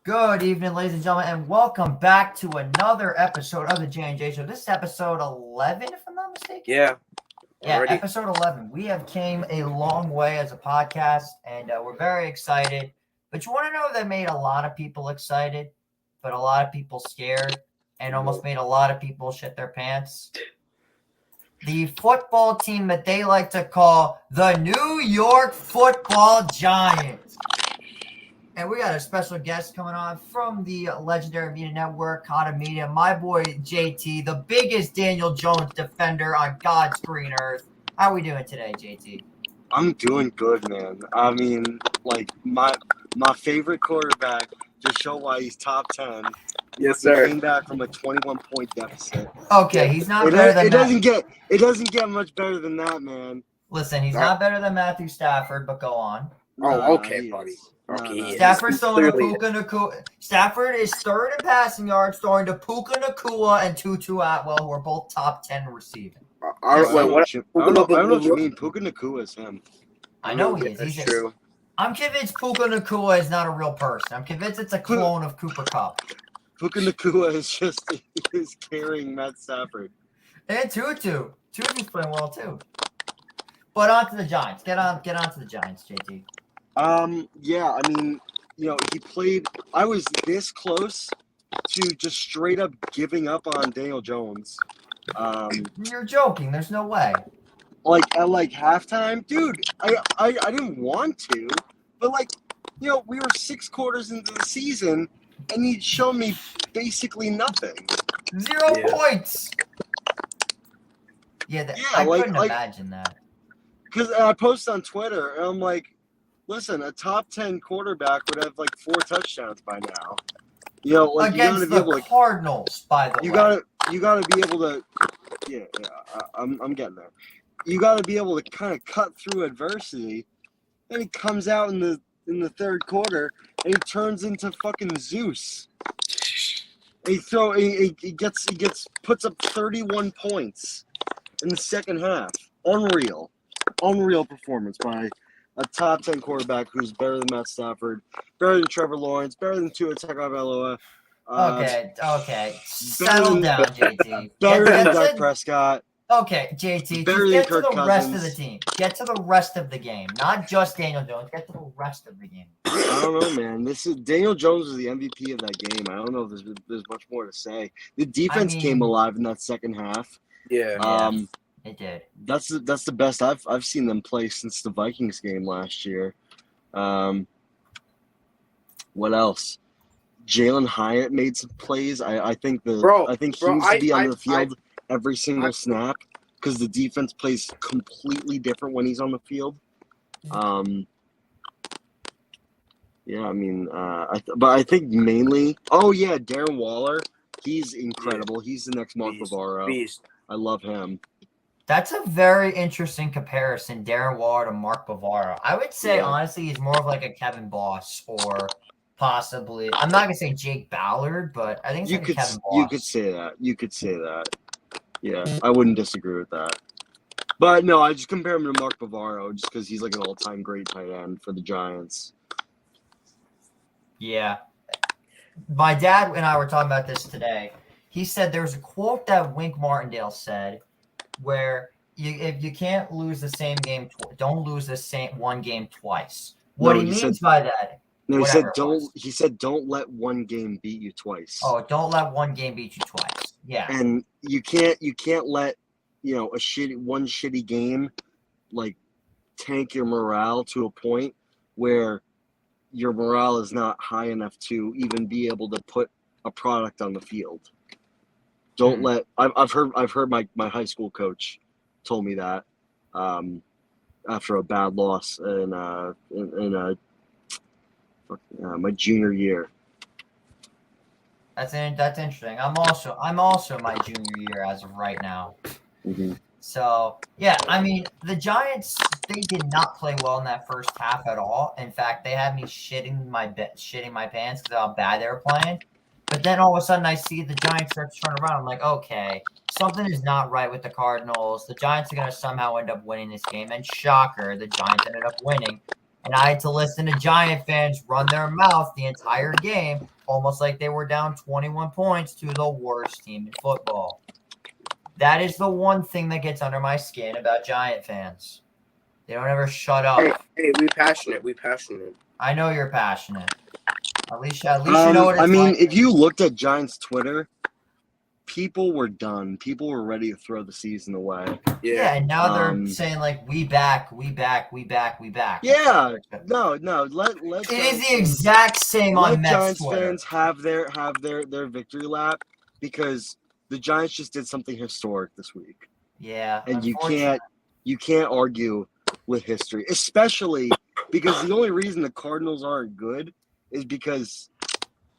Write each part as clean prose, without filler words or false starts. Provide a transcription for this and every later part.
Good evening, ladies and gentlemen, and welcome back to another episode of the J&J Show. This is episode 11, if I'm not mistaken. Yeah, Yeah, already. episode 11. We have came a long way as a podcast, and we're very excited. But you want to know that made a lot of people excited, but a lot of people scared, and almost made a lot of people shit their pants? The football team that they like to call the New York Football Giants. And we got a special guest coming on from the legendary media network, Kata Media. My boy JT, the biggest Daniel Jones defender on God's green earth. How are we doing today, JT? I'm doing good, man. I mean, like my favorite quarterback just showed why he's top 10. Yes, He sir. came back from a 21-point deficit. Okay, Yeah. he's not better than It doesn't get much better than that, man. Listen, he's not better than Matthew Stafford, but go on. Oh, okay, he buddy. is. Okay, he is. Stafford's throwing to clearly Puka Nacua. Stafford is third in passing yards, throwing to Puka Nacua and Tutu Atwell, who are both top 10 receiving. I don't know what? what you mean. Puka Nacua is him. I know he is. That's He's true. I'm convinced Puka Nacua is not a real person. I'm convinced it's a clone of Cooper Kupp. Puka Nacua is carrying Matt Stafford. And Tutu. Tutu's playing well too. But on to the Giants. Get on to the Giants, JT. Yeah, I mean, he played. I was this close to just straight up giving up on Daniel Jones. You're joking. There's no way. Like at halftime, dude. I didn't want to, but we were 6 quarters into the season, and he'd shown me basically nothing. 0 points. Yeah, I couldn't imagine that. Because I posted on Twitter, and I'm like, listen, a top 10 quarterback would have 4 touchdowns by now. Against the Cardinals, by the way. You gotta be able to. Yeah, I'm getting there. You gotta be able to kind of cut through adversity. Then he comes out in the third quarter and he turns into fucking Zeus. He puts up 31 points in the second half. Unreal performance by a top 10 quarterback who's better than Matt Stafford, better than Trevor Lawrence, better than Tua Tagovailoa. Okay. Settle down, JT. Better than Dak Prescott. Okay, JT, just get to the rest of the team. Get to the rest of the game. Not just Daniel Jones. Get to the rest of the game. I don't know, man. Daniel Jones was the MVP of that game. I don't know if there's much more to say. The defense came alive in that second half. Yeah. It did. That's the best I've seen them play since the Vikings game last year. What else? Jalen Hyatt made some plays. I think he needs to be on the field every single snap because the defense plays completely different when he's on the field. Yeah, I mean, but I think mainly. Oh yeah, Darren Waller. He's incredible. He's the next Mark Bavaro. I love him. That's a very interesting comparison, Darren Waller to Mark Bavaro. I would say, honestly, he's more of like a Kevin Boss or possibly, I'm not going to say Jake Ballard, but I think it's Kevin Boss. You could say that. Yeah, I wouldn't disagree with that. But no, I just compare him to Mark Bavaro just because he's like an all-time great tight end for the Giants. Yeah. My dad and I were talking about this today. He said there's a quote that Wink Martindale said where if you can't lose the same game, don't lose the same one game twice. What he means by that. No, he said don't let one game beat you twice. Oh, don't let one game beat you twice. Yeah. And you can't let one shitty game tank your morale to a point where your morale is not high enough to even be able to put a product on the field. Don't let. I've heard my high school coach told me that after a bad loss in my junior year. That's interesting. I'm also my junior year as of right now. Mm-hmm. So yeah, I mean the Giants, they did not play well in that first half at all. In fact, they had me shitting my pants because of how bad they were playing. But then all of a sudden I see the Giants start to turn around. I'm like, okay, something is not right with the Cardinals. The Giants are going to somehow end up winning this game. And shocker, the Giants ended up winning. And I had to listen to Giant fans run their mouth the entire game, almost like they were down 21 points to the worst team in football. That is the one thing that gets under my skin about Giant fans. They don't ever shut up. Hey, we passionate. We passionate. I know you're passionate. At least you know what it's I mean, like. if you looked at Giants Twitter, people were done. People were ready to throw the season away. Yeah, and now they're saying like we back. Yeah, no. Let It is the exact same on Mets Giants Twitter. fans have their victory lap because the Giants just did something historic this week. Yeah, And you can't argue with history, especially because the only reason the Cardinals aren't good is because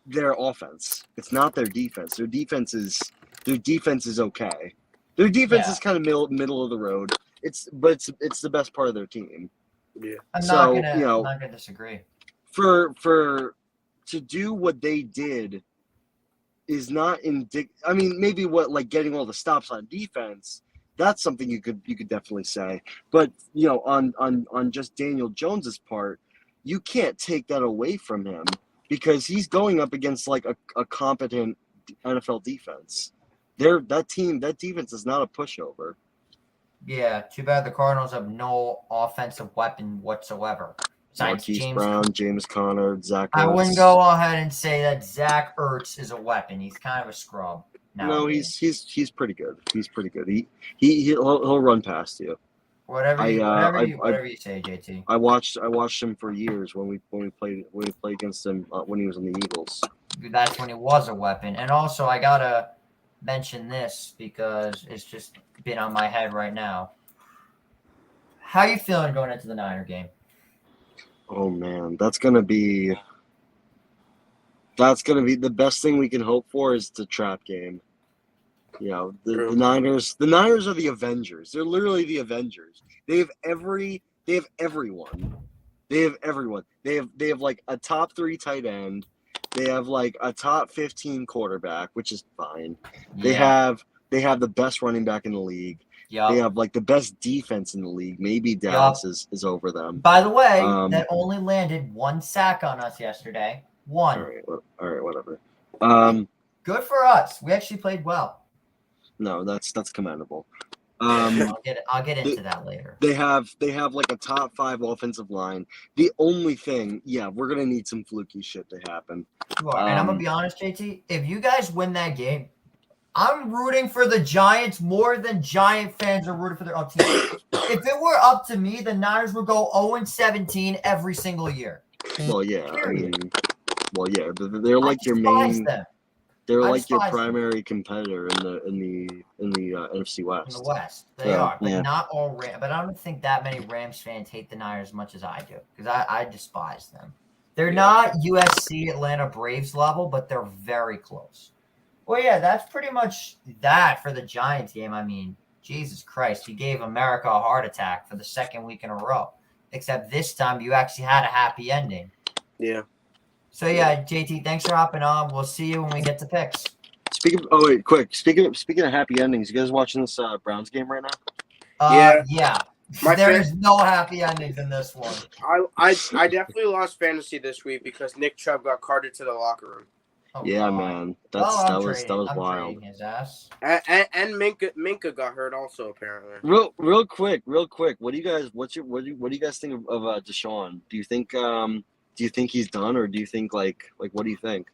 their offense. It's not their defense. Their defense is okay. Their defense is kind of middle of the road. It's the best part of their team. Yeah. I'm not gonna disagree. To do what they did is not I mean, maybe like getting all the stops on defense. That's something you could definitely say. But on just Daniel Jones's part, you can't take that away from him because he's going up against like a competent NFL defense. That defense is not a pushover. Yeah, too bad the Cardinals have no offensive weapon whatsoever. Marquise Brown, James Conner, Zach Ertz. I wouldn't go ahead and say that Zach Ertz is a weapon. He's kind of a scrub. Nowadays. No, he's pretty good. He's pretty good. He'll run past you. Whatever you say, JT. I watched him for years when we played against him when he was on the Eagles. That's when he was a weapon. And also, I gotta mention this because it's just been on my head right now. How you feeling going into the Niner game? Oh man, that's gonna be the best thing we can hope for is the trap game. The Niners are the Avengers. They're literally the Avengers. They have everyone. They have like a top 3 tight end. They have like a top 15 quarterback, which is fine. Yeah. They have the best running back in the league. Yep. They have like the best defense in the league. Maybe Dallas is over them. By the way, that only landed 1 sack on us yesterday. 1. All right, whatever. Good for us. We actually played well. No, that's commendable. I'll get into that later. They have like a top 5 offensive line. The only thing, we're gonna need some fluky shit to happen. Sure. And I'm gonna be honest, JT. If you guys win that game, I'm rooting for the Giants more than Giant fans are rooting for their own team. If it were up to me, the Niners would go 0-17 every single year. Well, yeah. They're like your main. They're like your primary competitor in the NFC West. In the West, they are, but not all Rams. But I don't think that many Rams fans hate the Niners as much as I do because I despise them. They're not USC Atlanta Braves level, but they're very close. Well, yeah, that's pretty much that for the Giants game. I mean, Jesus Christ, you gave America a heart attack for the 2nd week in a row. Except this time you actually had a happy ending. Yeah. So yeah, JT, thanks for hopping on. We'll see you when we get to picks. Speaking of happy endings, you guys watching this Browns game right now? Yeah. There's no happy endings in this one. I definitely lost fantasy this week because Nick Chubb got carted to the locker room. Oh, yeah, God. Man, that was wild. His ass. And Minka got hurt also apparently. Real quick. What do you guys think of Deshaun? Do you think he's done, or do you think like what do you think?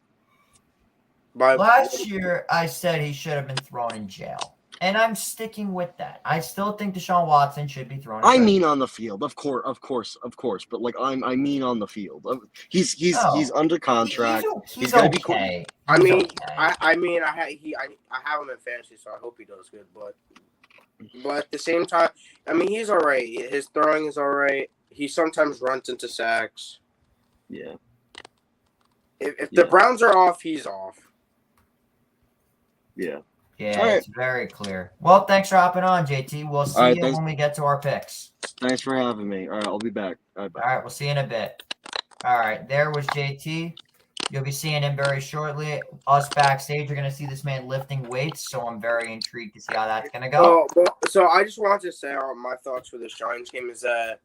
Last year, I said he should have been thrown in jail, and I'm sticking with that. I still think Deshaun Watson should be thrown in jail. I mean on the field, of course, but like I mean on the field. He's under contract. He's okay. I mean, I have him in fantasy, so I hope he does good. But at the same time, I mean, he's all right. His throwing is all right. He sometimes runs into sacks. Yeah. If the Browns are off, he's off. Yeah. Yeah, it's very clear. Well, thanks for hopping on, JT. We'll see you when we get to our picks. Thanks for having me. All right, I'll be back. All right, we'll see you in a bit. All right, there was JT. You'll be seeing him very shortly. Us backstage are going to see this man lifting weights, so I'm very intrigued to see how that's going to go. So I just wanted to say my thoughts for this Giants game is that,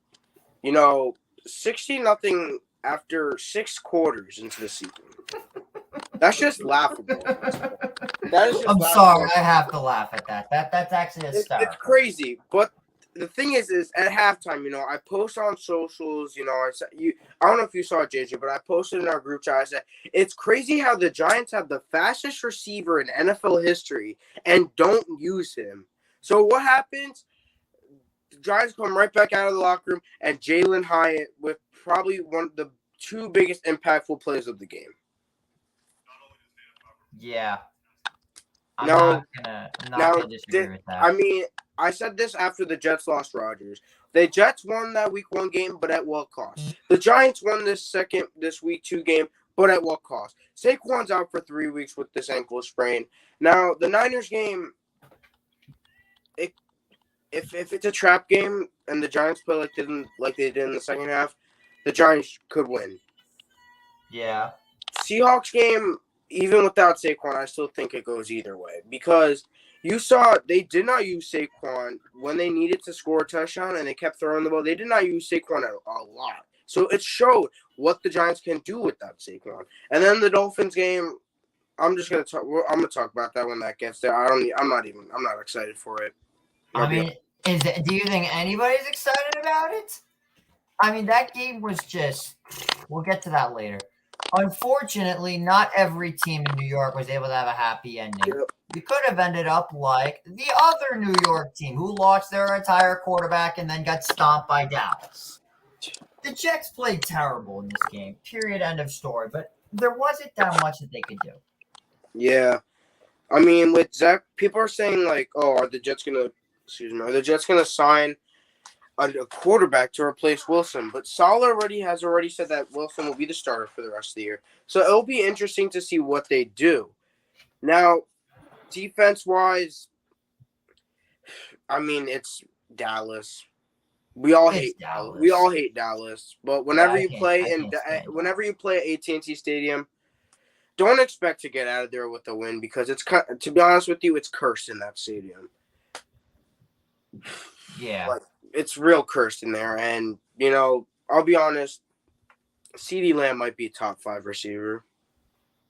60-0 after 6 quarters into the season. That's just laughable. That is just I'm laughable. sorry, I have to laugh at that. That's actually It's hysterical. crazy, but the thing is at halftime, I post on socials. I don't know if you saw it, JJ, but I posted in our group chat. I said it's crazy how the Giants have the fastest receiver in NFL history and don't use him. So what happens? The Giants come right back out of the locker room, and Jalen Hyatt with probably one of the 2 biggest impactful plays of the game. Yeah. I'm Now- not gonna disagree with that. I mean, I said this after the Jets lost Rodgers. The Jets won that week 1 game, but at what cost? The Giants won this week 2 game, but at what cost? Saquon's out for 3 weeks with this ankle sprain. Now, the Niners game, if it's a trap game and the Giants play like they did in the second half, the Giants could win. Yeah. Seahawks game, even without Saquon, I still think it goes either way because you saw they did not use Saquon when they needed to score a touchdown and they kept throwing the ball. They did not use Saquon a lot. So it showed what the Giants can do without Saquon. And then the Dolphins game, I'm just gonna talk. I'm gonna talk about that when that gets there. I'm not excited for it. I mean, do you think anybody's excited about it? I mean, that game was just. We'll get to that later. Unfortunately, not every team in New York was able to have a happy ending. Yep. We could have ended up like the other New York team who lost their entire quarterback and then got stomped by Dallas. The Jets played terrible in this game. Period. End of story. But there wasn't that much that they could do. Yeah, I mean, with Zach, people are saying like, "Oh, are the Jets gonna sign a quarterback to replace Wilson?" But Saleh has already said that Wilson will be the starter for the rest of the year. So it'll be interesting to see what they do. Now, defense-wise, I mean, it's Dallas. We all hate Dallas. We all hate Dallas. But whenever you play at AT&T Stadium, don't expect to get out of there with a win because to be honest with you, it's cursed in that stadium. Yeah. Like, it's real cursed in there. And, I'll be honest, CeeDee Lamb might be a top 5 receiver.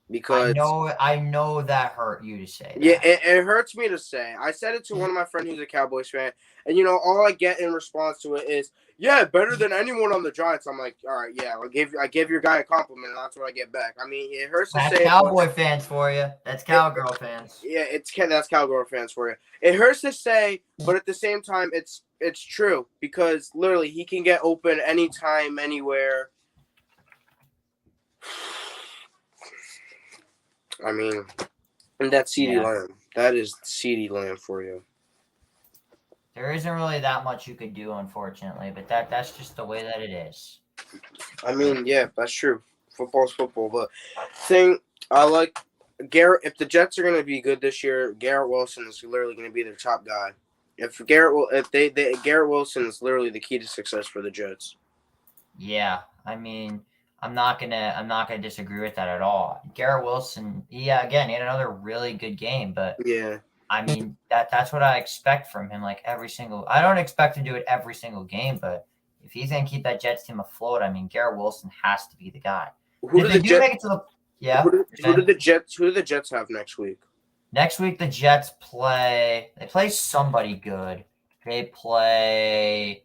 Because I know that hurt you to say that. Yeah, it hurts me to say. I said it to one of my friends who's a Cowboys fan, and all I get in response to it is, "Yeah, better than anyone on the Giants." I'm like, "All right, yeah, I gave your guy a compliment, and that's what I get back." I mean, it hurts to That's say. Cowboy fans for you. That's Cowgirl fans. Yeah, that's Cowgirl fans for you. It hurts to say, but at the same time, it's true because literally he can get open anytime, anywhere. I mean, and that's CeeDee Lamb. That is CeeDee Lamb for you. There isn't really that much you could do, unfortunately, but that's just the way that it is. I mean, yeah, that's true. Football's football, but I like Garrett. If the Jets are going to be good this year, Garrett Wilson is literally going to be their top guy. Garrett Wilson is literally the key to success for the Jets. Yeah, I mean, I'm not gonna disagree with that at all. Garrett Wilson, again, he had another really good game, but yeah, I mean that's what I expect from him. Like I don't expect him to do it every single game, but if he's gonna keep that Jets team afloat, I mean Garrett Wilson has to be the guy. Who do the Jets have next week? Next week the Jets play somebody good. They play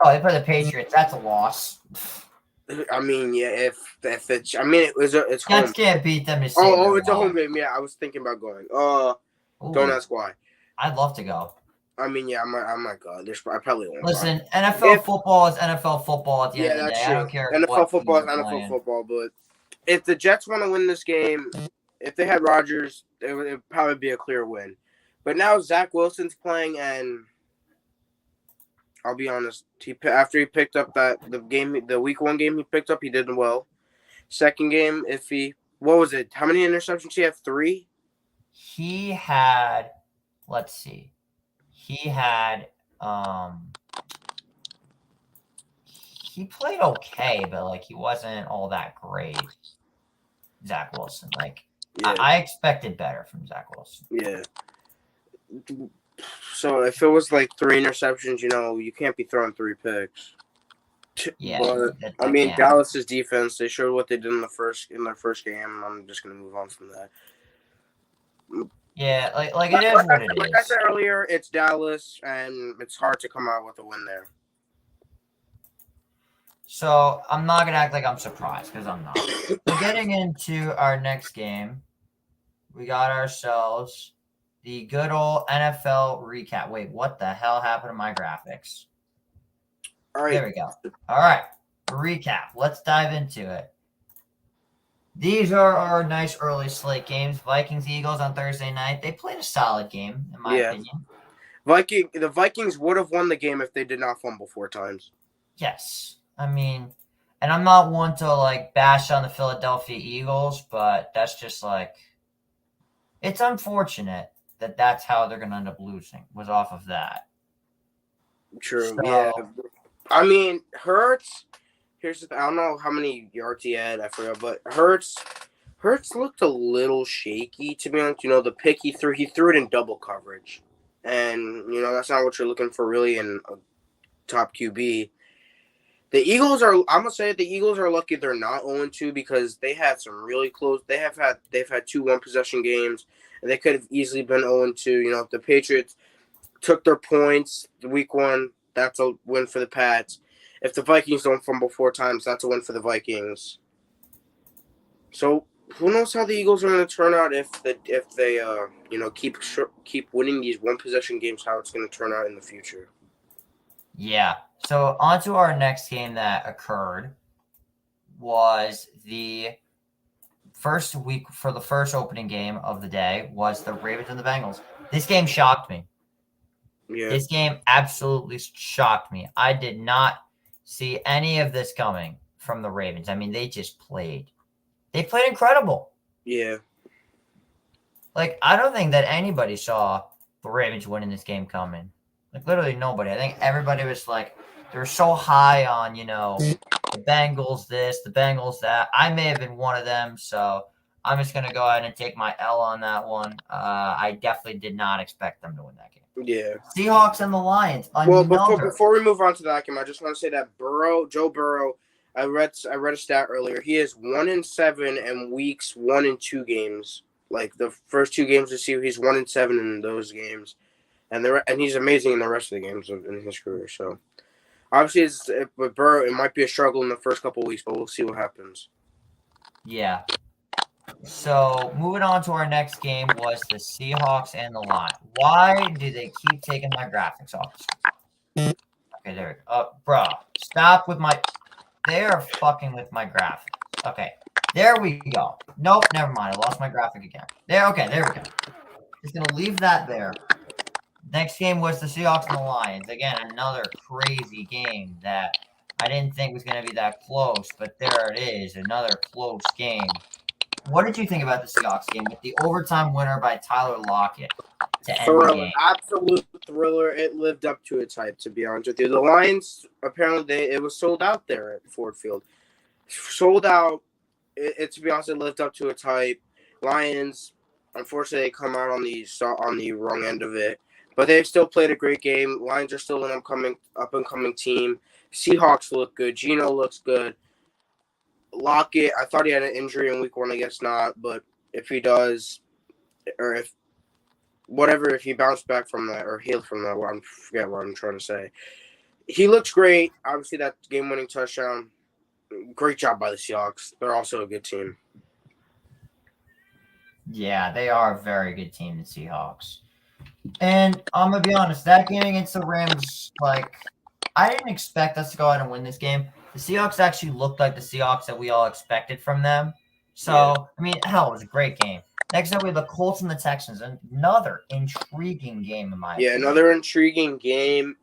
the Patriots. That's a loss. I mean, yeah, if it's, I mean, it's home. Jets can't beat them. It's a home game. Yeah, I was thinking about going. Don't ask why. I'd love to go. I mean, yeah, I might go. I probably won't. Listen, NFL football is NFL football at the end of the day. True. I don't care. NFL football is NFL football, but if the Jets want to win this game, if they had Rodgers, it would probably be a clear win. But now Zach Wilson's playing, and I'll be honest. After he picked up the week 1 game he picked up, he did well. Second game, what was it? How many interceptions did he have? 3? He had, let's see. He had, he played okay, but like he wasn't all that great. Zach Wilson, I expected better from Zach Wilson. Yeah. So if it was like 3 interceptions, you can't be throwing 3 picks. Yeah, But that, I that mean, can't. Dallas's defense, they showed what they did in their first game. I'm just gonna move on from that. Yeah, like it is what it Like I is. said earlier, it's Dallas, and it's hard to come out with a win there. So I'm not gonna act like I'm surprised because I'm not. So getting into our next game, we got ourselves the good old NFL recap. Wait, what the hell happened to my graphics? All right, There we go. All right, recap. Let's dive into it. These are our nice early slate games. Vikings Eagles on Thursday night. They played a solid game, in my yeah. opinion. The Vikings would have won the game if they did not fumble 4 times. Yes. I mean, and I'm not one to like bash on the Philadelphia Eagles, but that's just like it's unfortunate that that's how they're going to end up losing was off of that. True. So, Yeah. I mean, Hurts. Here's the thing. I don't know how many yards he had. I forgot, but Hurts looked a little shaky, to be honest. The pick he threw it in double coverage, and that's not what you're looking for really in a top QB. The Eagles are. I'm gonna say the Eagles are lucky they're not 0-2 because they had some really close. They've had 2 1-possession games, and they could have easily been 0-2. If the Patriots took their points week 1, that's a win for the Pats. If the Vikings don't fumble 4 times, that's a win for the Vikings. So who knows how the Eagles are going to turn out if they keep winning these 1-possession games? How it's going to turn out in the future? yeah. So, on to our next game that occurred was the first week for the first opening game of the day was the Ravens and the Bengals. This game shocked me. Yeah, This game absolutely shocked me. I did not see any of this coming from the Ravens. I mean, they just played. They played incredible. yeah, Like, I don't think that anybody saw the Ravens winning this game coming. Like, literally nobody. I think everybody was like, they were so high on, the Bengals this, the Bengals that. I may have been one of them, so I'm just going to go ahead and take my L on that one. I definitely did not expect them to win that game. yeah. Seahawks and the Lions. Well, before we move on to that game, I just want to say that Joe Burrow. I read a stat earlier. He is 1-7 in weeks 1 and 2 games. Like the first 2 games this year, he's 1-7 in those games, and he's amazing in the rest of the games in his career. So obviously, with Burrow, it might be a struggle in the first couple of weeks, but we'll see what happens. Yeah. So moving on to our next game was the Seahawks and the Lions. Why do they keep taking my graphics off? Okay, there we go. Bro, stop with my. They are fucking with my graphics. Okay, there we go. Nope, never mind. I lost my graphic again. There. Okay, there we go. Just gonna leave that there. Next game was the Seahawks and the Lions. Again, another crazy game that I didn't think was gonna be that close, but there it is. Another close game. What did you think about the Seahawks game with the overtime winner by Tyler Lockett to end the game? Absolute thriller. It lived up to its hype, to be honest with you. The Lions, apparently, it was sold out there at Ford Field. Sold out. To be honest, it lived up to its hype. Lions, unfortunately, they come out on the wrong end of it, but they've still played a great game. Lions are still an up and coming team. Seahawks look good. Geno looks good. Lockett, I thought he had an injury in week 1. I guess not, but if he does, or if he bounced back from that or healed from that, I forget what I'm trying to say. He looks great. Obviously, that game-winning touchdown. Great job by the Seahawks. They're also a good team. Yeah, they are a very good team, the Seahawks. And I'm going to be honest, that game against the Rams, I didn't expect us to go out and win this game. The Seahawks actually looked like the Seahawks that we all expected from them. So, yeah. I mean, hell, it was a great game. Next up, we have the Colts and the Texans. Another intriguing game, in my opinion. Another intriguing game.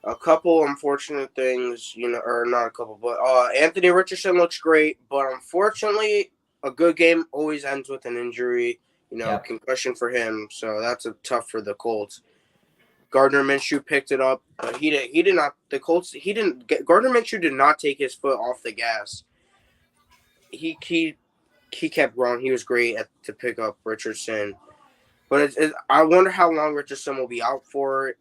A couple unfortunate things, or not a couple, but Anthony Richardson looks great, but unfortunately, a good game always ends with an injury, concussion for him. So that's tough for the Colts. Gardner Minshew picked it up, but he did not. The Colts, Gardner Minshew did not take his foot off the gas. He kept growing. He was great to pick up Richardson, but I wonder how long Richardson will be out for.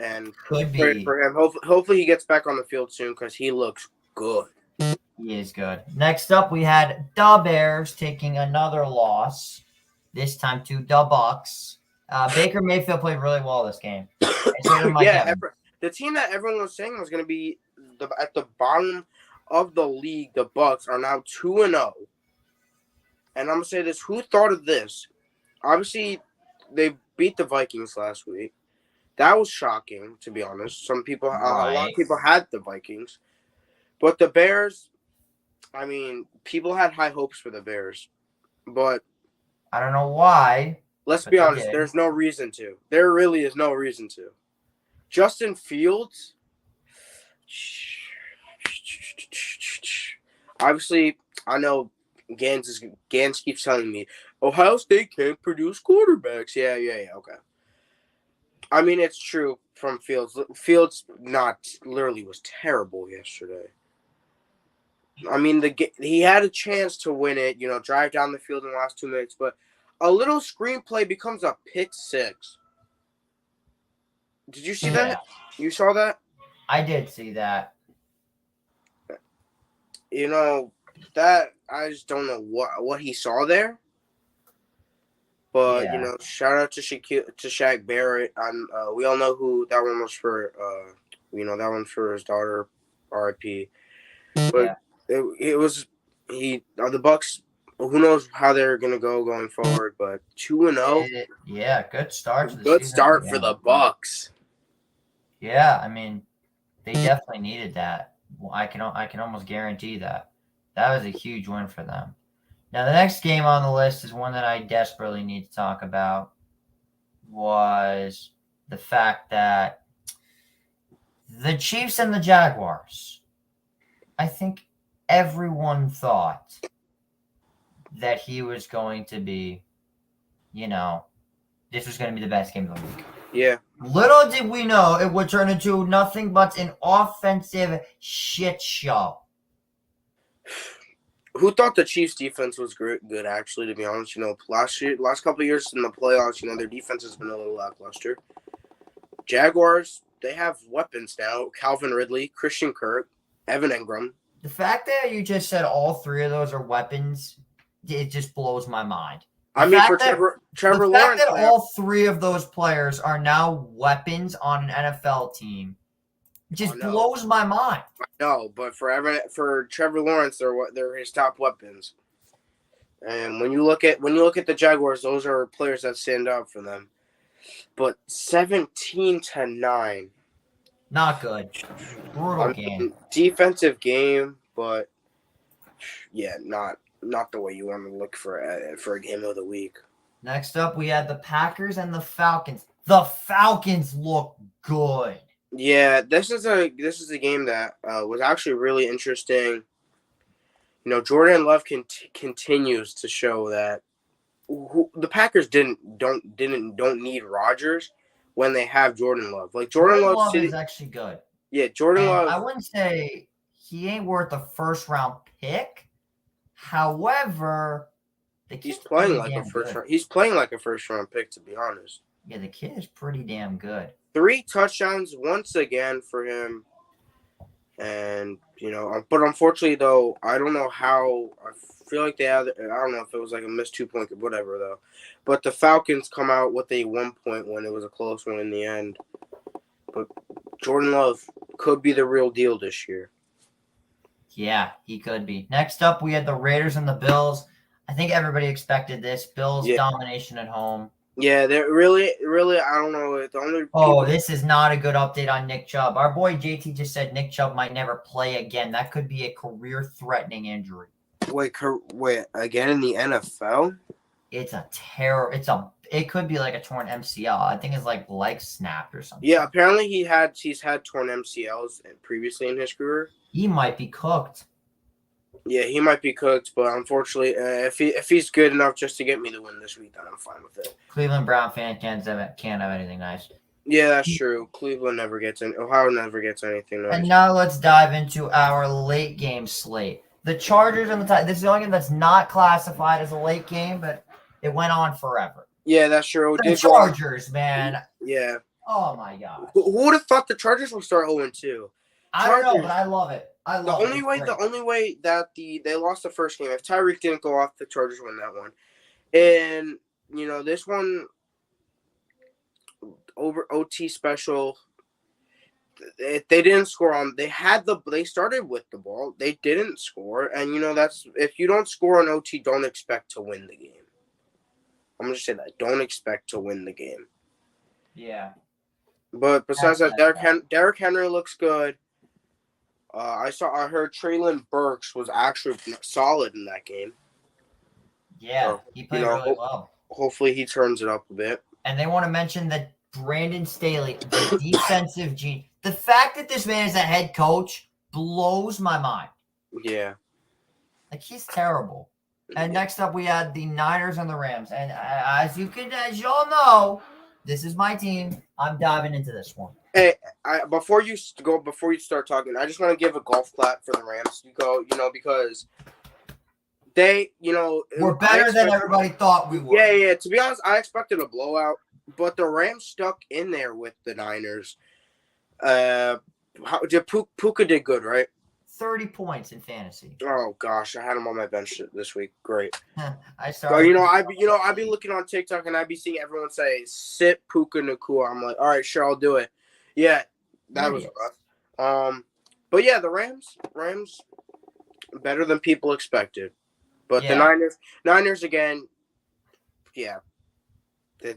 and Could pray be. for him. Hopefully he gets back on the field soon because he looks good. He is good. Next up, we had the Bears taking another loss, this time to the Bucks. Baker Mayfield played really well this game. And so did Mike Yeah, Evans. the team that everyone was saying was going to be at the bottom of the league, the Bucks, are now 2-0. And I'm going to say this. Who thought of this? Obviously, they beat the Vikings last week. That was shocking, to be honest. Some people, a lot Right. of people had the Vikings. But the Bears, I mean, people had high hopes for the Bears. But I don't know why. let's But be they honest, did. there's no reason to. There really is no reason to. Justin Fields, obviously, I know Gans keeps telling me Ohio State can't produce quarterbacks. Yeah, okay. I mean, it's true from Fields. Fields literally was terrible yesterday. I mean, he had a chance to win it, drive down the field in the last 2 minutes, but a little screenplay becomes a pick six. Did you see that? You saw that? I did see that. That I just don't know what he saw there. But Yeah. shout out to Shaq Barrett. We all know who that one was for. That one's for his daughter, R.I.P. But it was the Bucks. Who knows how they're gonna go going forward? But 2-0. Yeah, good start to the Good season. start Yeah. for the Bucks. Yeah, I mean, they definitely needed that. I can almost guarantee that. That was a huge win for them. Now, the next game on the list is one that I desperately need to talk about. Was the fact that the Chiefs and the Jaguars. I think everyone thought that he was going to be, this was going to be the best game of the week. Yeah. Little did we know it would turn into nothing but an offensive shit show. Who thought the Chiefs' defense was good? Actually, to be honest, last couple of years in the playoffs, their defense has been a little lackluster. Jaguars, they have weapons now: Calvin Ridley, Christian Kirk, Evan Engram. The fact that you just said all three of those are weapons, it just blows my mind. I mean, for Trevor the Lawrence, fact that all three of those players are now weapons on an NFL team just blows my mind. No, but for Trevor Lawrence, they're his top weapons. And when you look at the Jaguars, those are players that stand out for them. But 17-9, not good. Brutal game. Defensive game, but yeah, not the way you want to look for a game of the week. Next up, we had the Packers and the Falcons. The Falcons look good. Yeah, this is a game that was actually really interesting. Jordan Love continues to show that the Packers don't need Rodgers when they have Jordan Love. Like Jordan Love is actually good. Yeah, Jordan Love. I wouldn't say he ain't worth a first round pick. However, he's playing like a first round. He's playing like a first round pick, to be honest. Yeah, the kid is pretty damn good. 3 touchdowns once again for him. And, but unfortunately, though, I don't know how. I feel like I don't know if it was like a missed 2-point or whatever, though. But the Falcons come out with a 1-point win. It was a close one in the end. But Jordan Love could be the real deal this year. Yeah, he could be. Next up, we had the Raiders and the Bills. I think everybody expected this. Bills domination at home. Yeah, they're really, I don't know. This is not a good update on Nick Chubb. Our boy JT just said Nick Chubb might never play again. That could be a career-threatening injury. Wait, again in the NFL? It's a terror. It could be like a torn MCL. I think it's like leg snapped or something. Yeah, apparently he's had torn MCLs previously in his career. He might be cooked. Yeah, he might be cooked, but unfortunately, if he's good enough just to get me the win this week, then I'm fine with it. Cleveland Brown fan can't have anything nice. Yeah, that's true. Cleveland never gets Ohio never gets anything nice. And now let's dive into our late game slate. The Chargers and the Titans. This is the only game that's not classified as a late game, but it went on forever. Yeah, that's true. The Chargers, man. Yeah. Oh my gosh. Who would have thought the Chargers would start 0-2? I don't know, Chargers- but I love it. I The love it. only It's way, great. the only way that they lost the first game, if Tyreek didn't go off, the Chargers win that one. And this one over OT special. They didn't score on. They started with the ball. They didn't score, and that's if you don't score on OT, don't expect to win the game. I'm gonna say that. Don't expect to win the game. Yeah. But besides that, That's Derrick Henry looks good. I heard Traylon Burks was actually solid in that game. Yeah. So, He played really well. Hopefully he turns it up a bit. And they want to mention that Brandon Staley, the defensive genius. The fact that this man is a head coach blows my mind. Yeah. Like, he's terrible. And next up, we had the Niners and the Rams. And as y'all know, this is my team. I'm diving into this one. Hey, before you start talking, I just want to give a golf clap for the Rams. Because they, We're better than everybody thought we were. Yeah. To be honest, I expected a blowout, but the Rams stuck in there with the Niners. Puka did good, right? 30 points in fantasy. Oh gosh, I had him on my bench this week. Great. I So started. I'd be looking on TikTok and I'd be seeing everyone say sit Puka Nacua. I'm like, all right, sure, I'll do it. Yeah, that was rough. But yeah, the Rams better than people expected. But the Niners again, yeah. They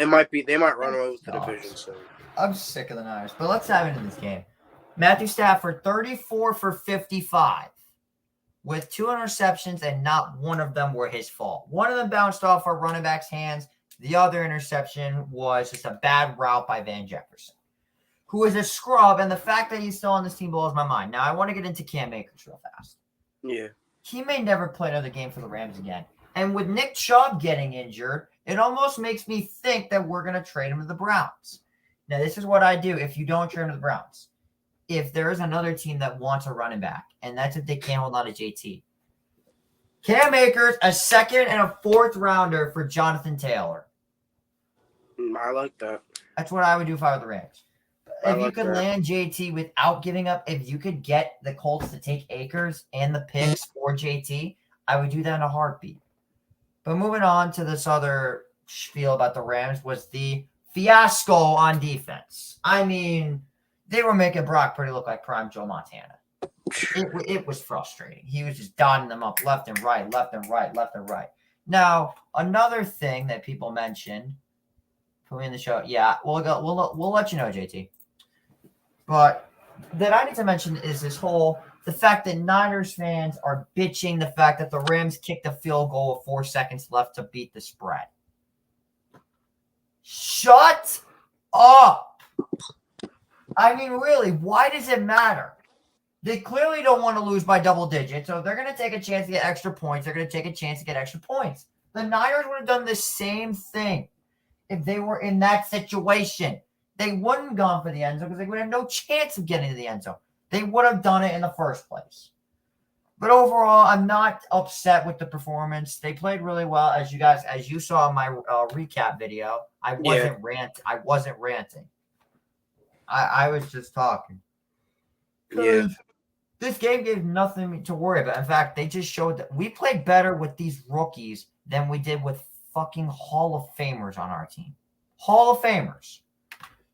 might run away with the division soon. I'm sick of the Niners. But let's dive into this game. Matthew Stafford, 34 for 55 with 2 interceptions, and not one of them were his fault. One of them bounced off our running back's hands. The other interception was just a bad route by Van Jefferson, who is a scrub, and the fact that he's still on this team blows my mind. Now, I want to get into Cam Akers real fast. Yeah. He may never play another game for the Rams again. And with Nick Chubb getting injured, it almost makes me think that we're going to trade him to the Browns. Now, this is what I do if you don't trade him to the Browns. If there is another team that wants a running back, and that's if they can't hold on to JT. Cam Akers, a 2nd and a 4th rounder for Jonathan Taylor. I like that. That's what I would do if I were the Rams. If you could that. land JT without giving up, if you could get the Colts to take Akers and the picks for JT, I would do that in a heartbeat. But moving on to this other spiel about the Rams was the fiasco on defense. I mean, they were making Brock Purdy look like prime Joe Montana. It was frustrating. He was just dotting them up left and right, left and right, left and right. Now, another thing that people mentioned, put me in the show. Yeah, we'll let you know, JT. But that I need to mention is the fact that Niners fans are bitching the fact that the Rams kicked a field goal with 4 seconds left to beat the spread. Shut up. I mean, really, why does it matter? They clearly don't want to lose by double digits, so they're going to take a chance to get extra points. They're going to take a chance to get extra points. The Niners would have done the same thing if they were in that situation. They wouldn't have gone for the end zone because they would have no chance of getting to the end zone. They would have done it in the first place. But overall, I'm not upset with the performance. They played really well, as you saw in my recap video. I wasn't ranting. I was just talking. Yeah. This game gave nothing to worry about. In fact, they just showed that we played better with these rookies than we did with fucking Hall of Famers on our team. Hall of Famers.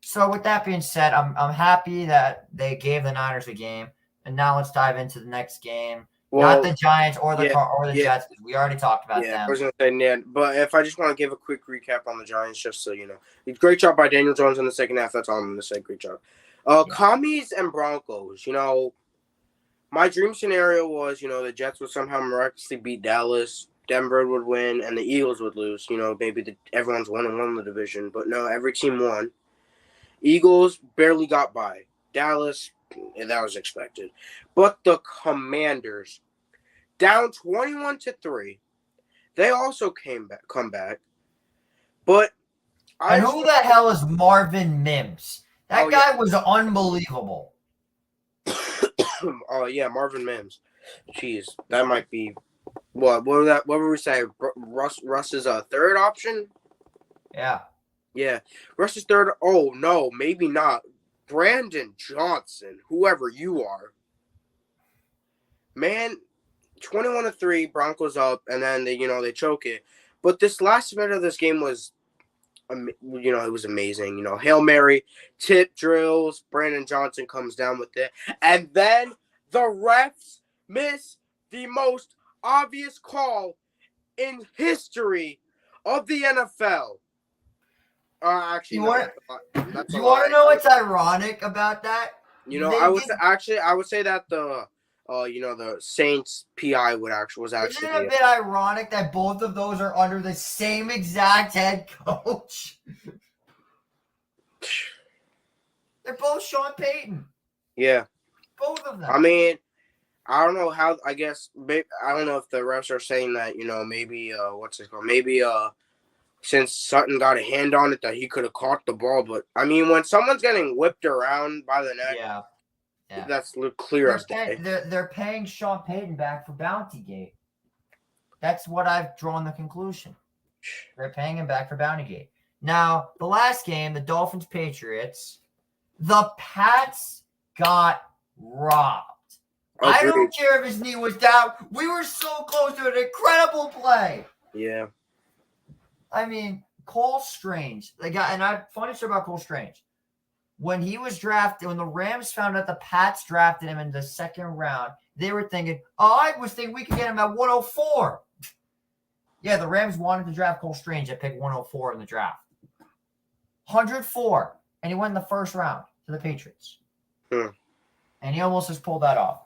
So with that being said, I'm happy that they gave the Niners a game. And now let's dive into the next game. Well, not the Giants or the Jets, because we already talked about them. I was going to say, Ned, but if I just want to give a quick recap on the Giants, just so you know. Great job by Daniel Jones in the second half. That's all I'm going to say. Great job. Commies and Broncos, my dream scenario was, the Jets would somehow miraculously beat Dallas, Denver would win, and the Eagles would lose. Maybe everyone's 1-1 in the division, but no, every team won. Eagles barely got by. Dallas, that was expected. But the Commanders, down 21-3, they also come back. But and who the hell is Marvin Mims? That guy was unbelievable. Oh yeah, Marvin Mims. Jeez, that might be what would we say? Russ is a third option. Yeah. Yeah. Russ's third. Oh, no, maybe not. Brandon Johnson, whoever you are. Man, 21-3, Broncos up, and then they choke it. But this last minute of this game was, it was amazing. Hail Mary, tip drills, Brandon Johnson comes down with it. And then the refs miss the most obvious call in history of the NFL. Actually, You no, want that's a you want lie. to know what's ironic about that? I would say that the Saints PI was Isn't actually. it a bit ironic that both of those are under the same exact head coach? They're both Sean Payton. Yeah. Both of them. I mean, I don't know how. I guess I don't know if the refs are saying that maybe what's it called? Maybe since Sutton got a hand on it that he could have caught the ball. But I mean, when someone's getting whipped around by the neck, yeah. that's clear as day. They're paying Sean Payton back for Bountygate. That's what I've drawn the conclusion. They're paying him back for Bountygate. Now, the last game, the Dolphins-Patriots, the Pats got robbed. Agreed. I don't care if his knee was down. We were so close to an incredible play. Yeah. I mean, Cole Strange, the guy, and funny story about Cole Strange. When he was drafted, when the Rams found out the Pats drafted him in the second round, they were thinking, I was thinking we could get him at 104. Yeah, the Rams wanted to draft Cole Strange at pick 104 in the draft. 104. And he went in the first round to the Patriots. And he almost just pulled that off.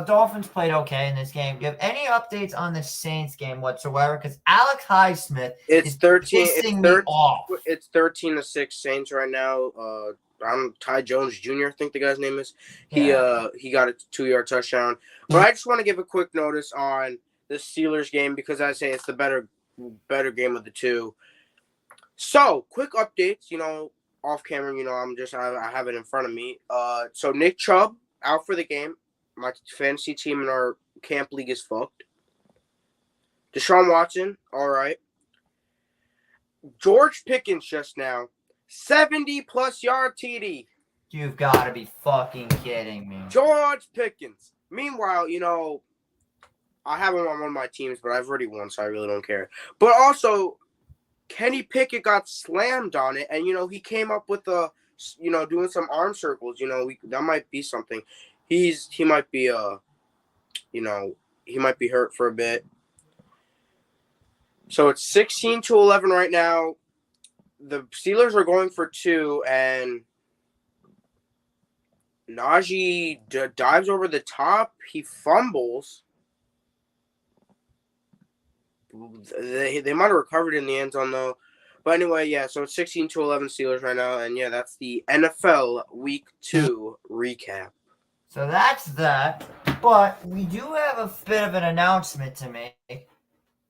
Dolphins played okay in this game. Give any updates on the Saints game whatsoever? Because Alex Highsmith is pissing me off. It's 13-6 Saints right now. I'm Ty Jones Jr. I think the guy's name is. He got a 2-yard touchdown. But I just want to give a quick notice on the Steelers game because I say it's the better game of the two. So quick updates. Off camera. I have it in front of me. So Nick Chubb out for the game. My fantasy team in our camp league is fucked. Deshaun Watson, all right. George Pickens just now, 70+ yard TD. You've got to be fucking kidding me. George Pickens. Meanwhile, I have him on one of my teams, but I've already won, so I really don't care. But also, Kenny Pickett got slammed on it, and he came up with doing some arm circles. That might be something. He might be he might be hurt for a bit. So it's 16-11 right now. The Steelers are going for 2, and Najee dives over the top. He fumbles. They might have recovered in the end zone though. But anyway, yeah. So it's 16-11 Steelers right now, and yeah, that's the NFL Week 2 recap. So that's that. But we do have a bit of an announcement to make.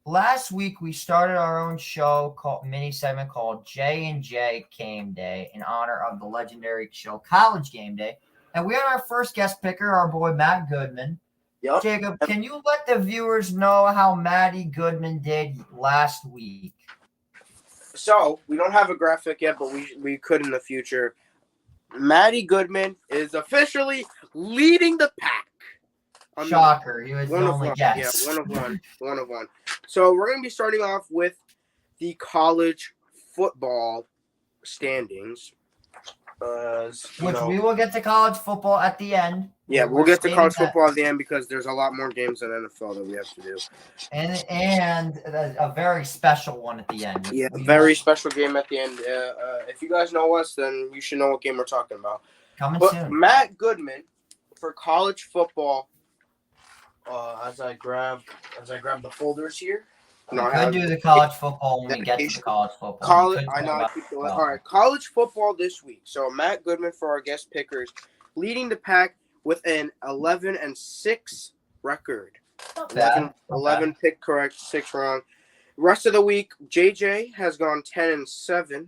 Last week we started our own show mini segment called J&J Game Day in honor of the legendary show College Game Day, and we had our first guest picker, our boy Matt Goodman. Yep. Jacob, can you let the viewers know how Matty Goodman did last week? So we don't have a graphic yet, but we could in the future. Matty Goodman is officially leading the pack. Shocker. He was the only guest. Yeah, one of one. So we're going to be starting off with the college football standings. We will get to college football at the end. Yeah, we'll get to college football at the end because there's a lot more games than NFL that we have to do. And a very special one at the end. Yeah, a very special game at the end. If you guys know us, then you should know what game we're talking about. Coming but soon. Matt Goodman for college football. As I grab the folders here. We could do the college football when we get to the college football. All right, college football this week. So Matt Goodman for our guest pickers, leading the pack with an 11-6 record. 11 pick correct, 6 wrong. Rest of the week, JJ has gone 10-7.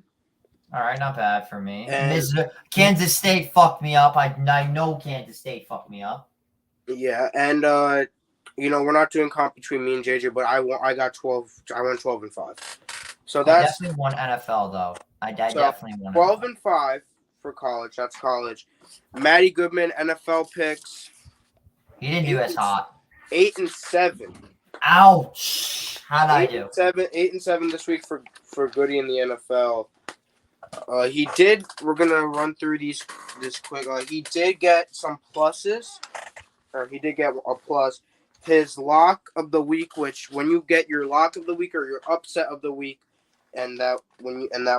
All right, not bad for me. And Kansas State fucked me up. I know Kansas State fucked me up. Yeah, and we're not doing comp between me and JJ, but I got 12. I went 12-5. So I that's definitely won NFL though. I so definitely won. 12 NFL. and 5 for college. That's college. Matty Goodman NFL picks He didn't do as hot. 8 and 7. Ouch! How'd I 8 do? and 7. 8 and 7 this week for Goody in the NFL. He did. We're gonna run through this quick. He did get some pluses, or he did get a plus. His lock of the week, which when you get your lock of the week or your upset of the week, and that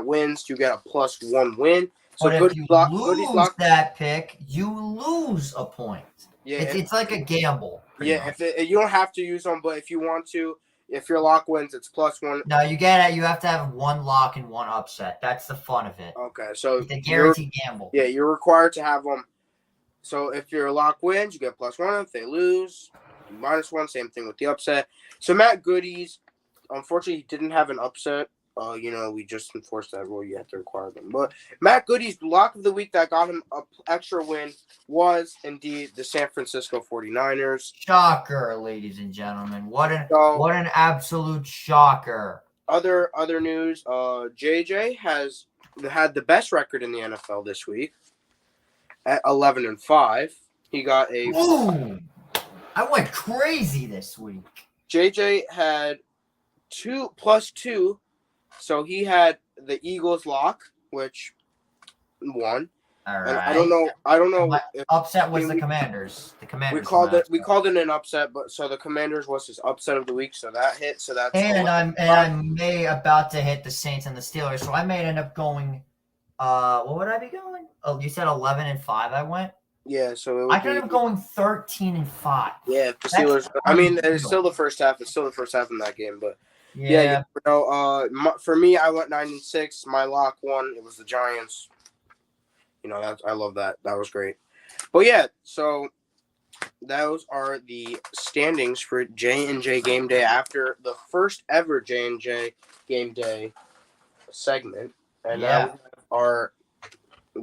wins, you get a +1 win. So But if Goody's you Goody's lose lock. that pick, you lose a point. Yeah, It's like a gamble. pretty yeah. much. If you don't have to use them, but if you want to, if your lock wins, it's +1. No, you get it. You have to have one lock and one upset. That's the fun of it. Okay, so It's a you're guaranteed gamble. you're required to have them. So if your lock wins, you get +1. If they lose, -1. Same thing with the upset. So Matt Goody's, unfortunately, he didn't have an upset. We just enforced that rule. You have to require them. But Matt Goody's lock of the week that got him an extra win was indeed the San Francisco 49ers. Shocker, ladies and gentlemen. What an absolute shocker. Other news, JJ has had the best record in the NFL this week at 11 and 5. He got a Ooh, I went crazy this week. JJ had 2+2, so he had the Eagles lock, which won. All And right. I don't know My if upset was we- the Commanders. The Commanders. we called won. it an upset, but so the Commanders was his upset of the week, so that hit. So that's And I may about to hit the Saints and the Steelers, so I may end up going. What would I be going? Oh, you said 11 and 5. I went. yeah. So it would I could end up going 13 and 5. Yeah, the Steelers. I mean, it's still the first half. It's still the first half in that game, but Yeah. for me, I went 9 and 6. My lock won. It was the Giants. I love that. That was great. But yeah, so those are the standings for J&J Game Day after the first ever J&J Game Day segment, and now we have our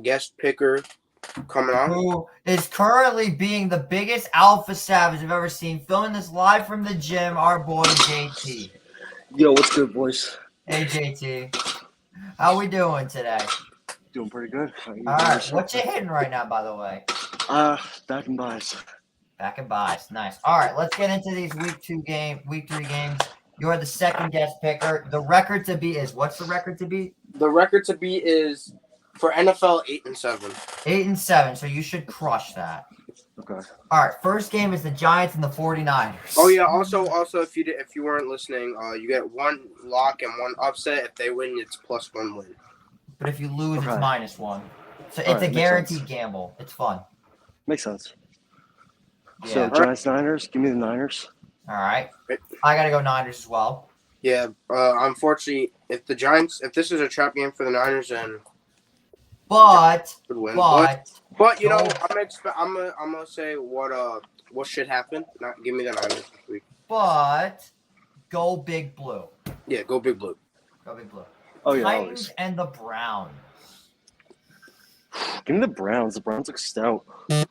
guest picker coming on. Who is currently being the biggest alpha savage I've ever seen, filming this live from the gym, our boy JT. Yo, what's good, boys? Hey JT. How we doing today? Doing pretty good. How you All right, doing? what you hitting right now, by the way? Back and buys. Back and buys. Nice. All right, let's get into these week 3 games. You're the second guest picker. The record to beat is, what's the record to beat? The record to beat is for NFL 8 and 7. 8 and 7, so you should crush that. Okay. All right, first game is the Giants and the 49ers. Oh yeah. Also, if you weren't listening, you get one lock and one upset. If they win, it's +1 win. But if you lose, Okay. it's -1. So it's All right, a makes guaranteed sense. gamble. It's fun. Makes sense. Yeah. So Giants, Niners. Give me the Niners. All right. I got to go Niners as well. Yeah. Unfortunately, if this is a trap game for the Niners, then But, could win. but, But Go. I'm gonna say what should happen. Not give me the Niners this week. but, go Big Blue. Yeah, go Big Blue. Go Big Blue. Oh yeah, Titans always. and the Browns. Give me the Browns. The Browns look stout.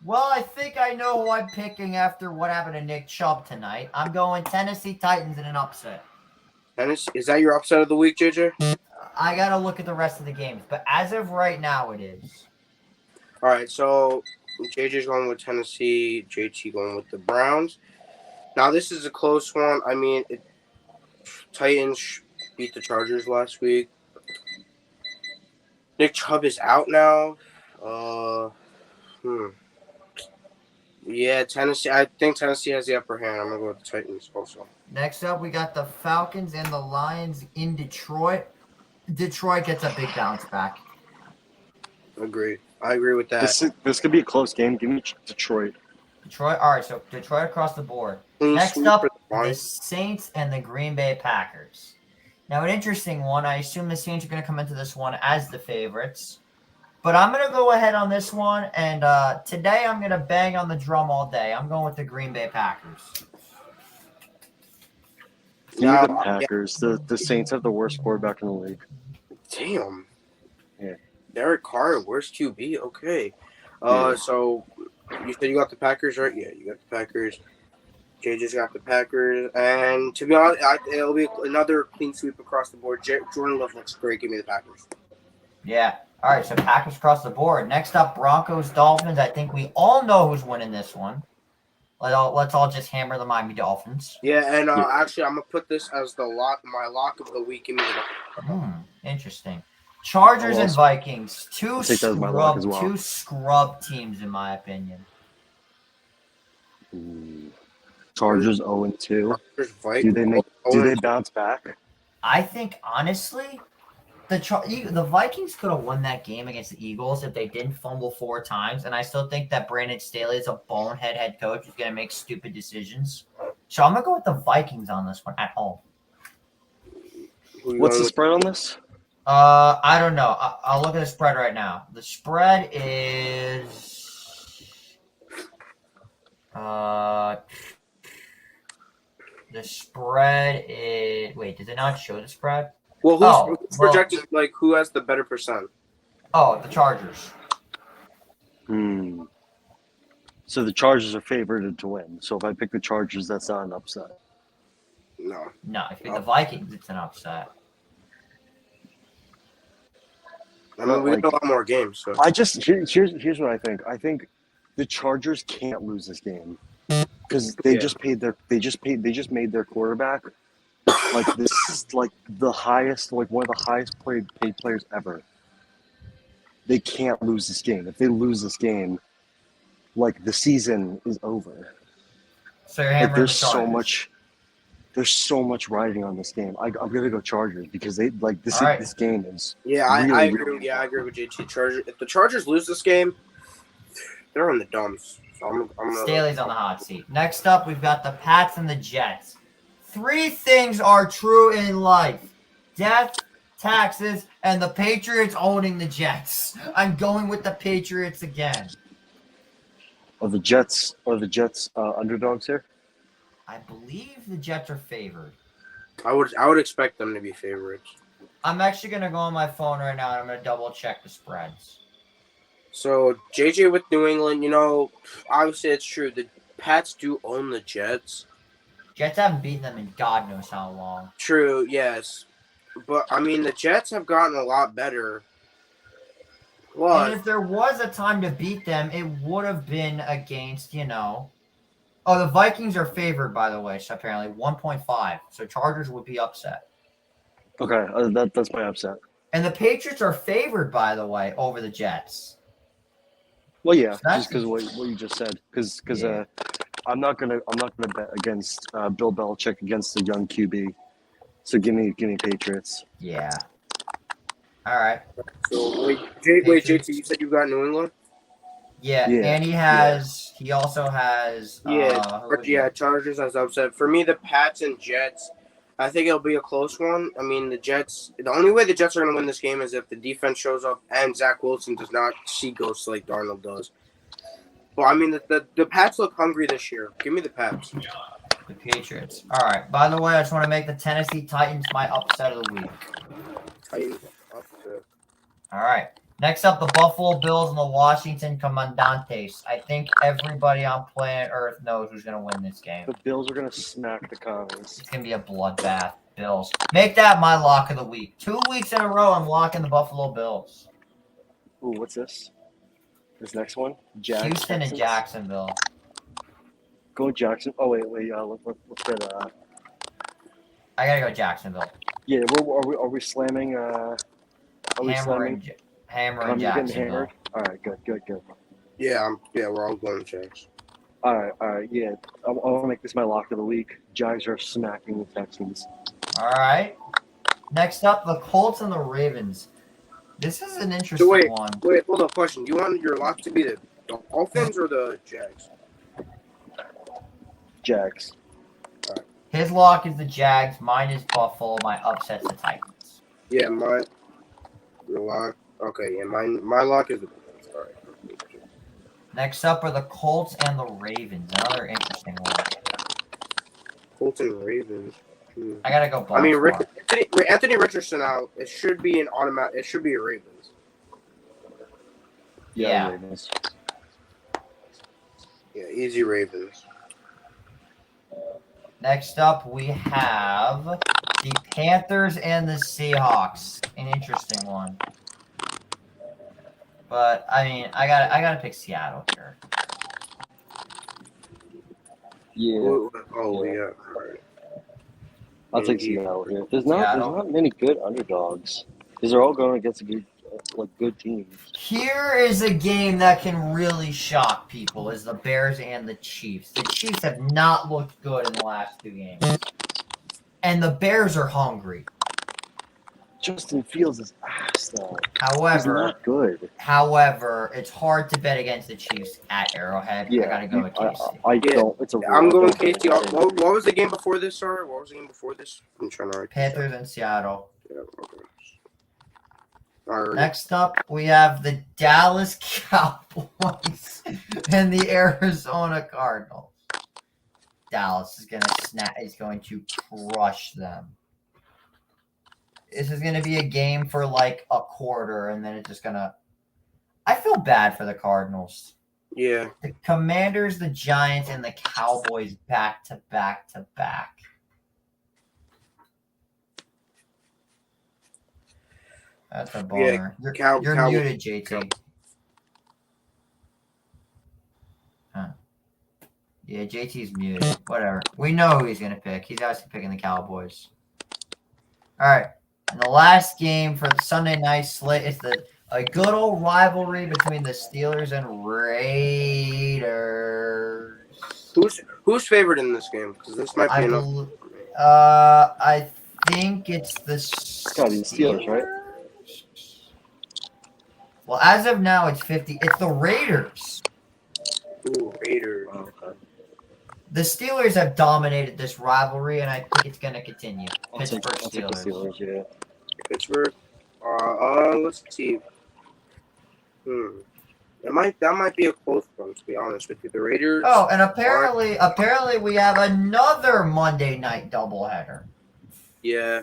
Well, I think I know who I'm picking after what happened to Nick Chubb tonight. I'm going Tennessee Titans in an upset. Dennis, is that your upset of the week, JJ? I got to look at the rest of the games, but as of right now, it is. All right, so JJ's going with Tennessee, JT going with the Browns. Now this is a close one. I mean, Titans beat the Chargers last week. Nick Chubb is out now. Yeah, Tennessee. I think Tennessee has the upper hand. I'm gonna go with the Titans also. Next up, we got the Falcons and the Lions in Detroit. Detroit gets a big bounce back. Agreed. I agree with that. This could be a close game. Give me Detroit. Detroit. All right, so Detroit across the board. Clean Next sweep up, for the the Lions. Saints and the Green Bay Packers. Now, an interesting one. I assume the Saints are going to come into this one as the favorites. But I'm going to go ahead on this one, and today I'm going to bang on the drum all day. I'm going with the Green Bay Packers. Give me the Packers. The Saints have the worst quarterback in the league. Damn. Yeah. Derek Carr, worst QB. Okay. Yeah. So you said you got the Packers, right? Yeah, you got the Packers. JJ's got the Packers, and to be honest, it'll be another clean sweep across the board. Jordan Love looks great. Give me the Packers. Yeah. All right, so Packers across the board. Next up, Broncos, Dolphins. I think we all know who's winning this one. Let's all just hammer the Miami Dolphins. Yeah, and Yeah. actually, I'm gonna put this as my lock of the week. Give me the Interesting. Chargers I'll and also- Vikings. I'll take that as my lock as well. Two scrub teams, in my opinion. Ooh. Chargers 0-2. Vikings. Do they bounce back? I think honestly, the Vikings could have won that game against the Eagles if they didn't fumble 4 times, and I still think that Brandon Staley is a bonehead head coach who's going to make stupid decisions. So I'm going to go with the Vikings on this one at home. What's the spread on this? I don't know. I'll look at the spread right now. The spread is wait, did it not show the spread? Well, who's projected? Like, who has the better percent? Oh, the Chargers. So the Chargers are favored to win. So if I pick the Chargers, that's not an upset. No. If you pick the Vikings, it's an upset. I mean, we got a lot more games. So Here's what I think. I think the Chargers can't lose this game because they just made their quarterback like this, like the highest, like one of the highest paid players ever. They can't lose this game. If they lose this game, like the season is over. So you're hammering There's the Chargers. so much riding on this game. I'm gonna go Chargers because they like this. All right. This game is. Yeah, really, I agree. Yeah, I agree with JT. Chargers. If the Chargers lose this game, they're in the dumps. So I'm gonna. Staley's on the hot seat. Next up, we've got the Pats and the Jets. 3 things are true in life: death, taxes, and the Patriots owning the Jets. I'm going with the Patriots again. Are the Jets underdogs here? I believe the Jets are favored. I would expect them to be favorites. I'm actually going to go on my phone right now and I'm going to double check the spreads. So JJ with New England, obviously it's true. The Pats do own the Jets. Jets haven't beaten them in God knows how long. True, yes. But I mean the Jets have gotten a lot better. And if there was a time to beat them, it would have been against, Oh, the Vikings are favored, by the way, so apparently 1.5. So Chargers would be upset. Okay, that's my upset. And the Patriots are favored, by the way, over the Jets. Well, yeah, So that's- just because what you just said. Because Yeah. I'm not gonna bet against Bill Belichick against the young QB. So give me Patriots. Yeah. All right. So JT, you said you got New England? Yeah. Yeah. And he also has. Chargers as upset. For me, the Pats and Jets, I think it'll be a close one. I mean, the only way the Jets are going to win this game is if the defense shows up and Zach Wilson does not see ghosts like Darnold does. But I mean, the Pats look hungry this year. Give me the Pats. The Patriots. All right. By the way, I just want to make the Tennessee Titans my upset of the week. Titans upset. All right. Next up, the Buffalo Bills and the Washington Comandantes. I think everybody on planet Earth knows who's going to win this game. The Bills are gonna smack the Commies. It's going to be a bloodbath. Bills. Make that my lock of the week. 2 weeks in a row, I'm locking the Buffalo Bills. Ooh, what's this? This next one? Jags, Houston and Texans? Jacksonville. Go Jackson. Oh wait. Let's get I got to go Jacksonville. Yeah, are we slamming? Are we slamming? Hammer and I'm getting Jacksonville. hammered. All right, good. Yeah, we're all going Jags. All right, yeah. I want to make this my lock of the week. Jags are smacking the Texans. All right. Next up, the Colts and the Ravens. This is an interesting one. Wait, hold on. Question: do you want your lock to be the Dolphins or the Jags? Jags. His lock is the Jags. Mine is Buffalo. My upset's the Titans. Yeah, your lock. Okay, yeah, my lock is the Dolphins. All right. Next up are the Colts and the Ravens. Another interesting one. Colts and Ravens. I gotta go Baltimore. I mean, Anthony Richardson out. It should be an automatic. It should be a Ravens. Yeah. Ravens. Yeah, easy Ravens. Next up, we have the Panthers and the Seahawks. An interesting one. But I mean, I gotta pick Seattle here. Yeah, Oh, Yeah. yeah. Right. I'll take Seattle here. There's not many good underdogs because they're all going against good teams. Here is a game that can really shock people: is the Bears and the Chiefs. The Chiefs have not looked good in the last 2 games, and the Bears are hungry. Justin Fields is ass though. He's However, not good. it's hard to bet against the Chiefs at Arrowhead. I gotta go with KC. I don't. It's a. I'm going I don't KC. What was the game before this? Sorry, what was the game before this? I'm trying to write this Panthers and Seattle. down. Yeah, okay. All right. Next up, we have the Dallas Cowboys and the Arizona Cardinals. Dallas is going to crush them. This is going to be a game for like a quarter, and then it's just going to... I feel bad for the Cardinals. Yeah. The Commanders, the Giants, and the Cowboys back to back to back. That's a bummer. You're Cowboys. muted, JT. Huh. Yeah, JT's muted. Whatever. We know who he's going to pick. He's obviously picking the Cowboys. All right. And the last game for the Sunday night slate is a good old rivalry between the Steelers and Raiders. Who's favored in this game? Because this might be enough. I think it's the gotta be the Steelers, right? Well, as of now, it's 50. It's the Raiders. Ooh, Raiders. Oh, okay. The Steelers have dominated this rivalry, and I think it's going to continue. I'll take the Steelers. Yeah. Pittsburgh. Let's see. That might be a close one, to be honest with you. The Raiders. Oh, and apparently we have another Monday night doubleheader. Yeah.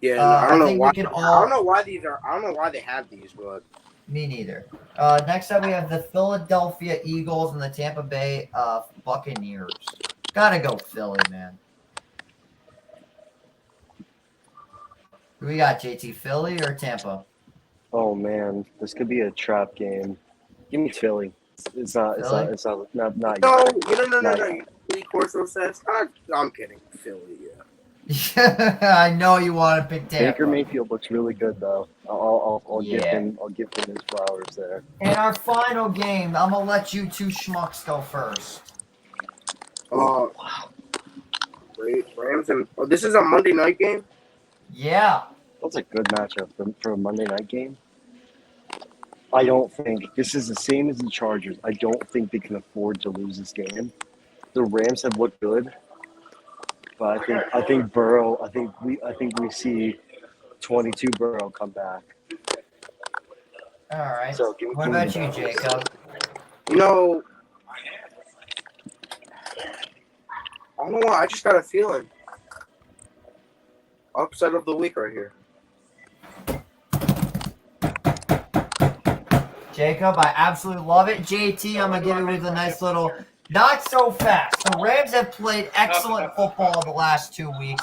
Yeah, I I don't know think why. we can I all- don't know why these are. I don't know why they have these, but Me neither. Next up, we have the Philadelphia Eagles and the Tampa Bay Buccaneers. Gotta go Philly, man. Who we got, JT? Philly or Tampa? Oh man, this could be a trap game. Give me Philly. It's not. Philly? It's not. Not no, yet. no. Lee Corso says, I'm kidding. Philly, yeah. I know you want to pick Tampa. Baker Mayfield looks really good though. I'll give Yeah. him. I'll give him his flowers there. In our final game, I'm gonna let you two schmucks go first. Rams and this is a Monday night game. Yeah. That's a good matchup for a Monday night game. I don't think this is the same as the Chargers. I don't think they can afford to lose this game. The Rams have looked good, but I think Burrow. I think we see 22 Burrow come back. All right. So What about you, Jacob? You know, I don't know why. I just got a feeling. Upset of the week right here. Jacob, I absolutely love it. JT, I'm going to give you with a nice little, not so fast. The Rams have played excellent football the last 2 weeks,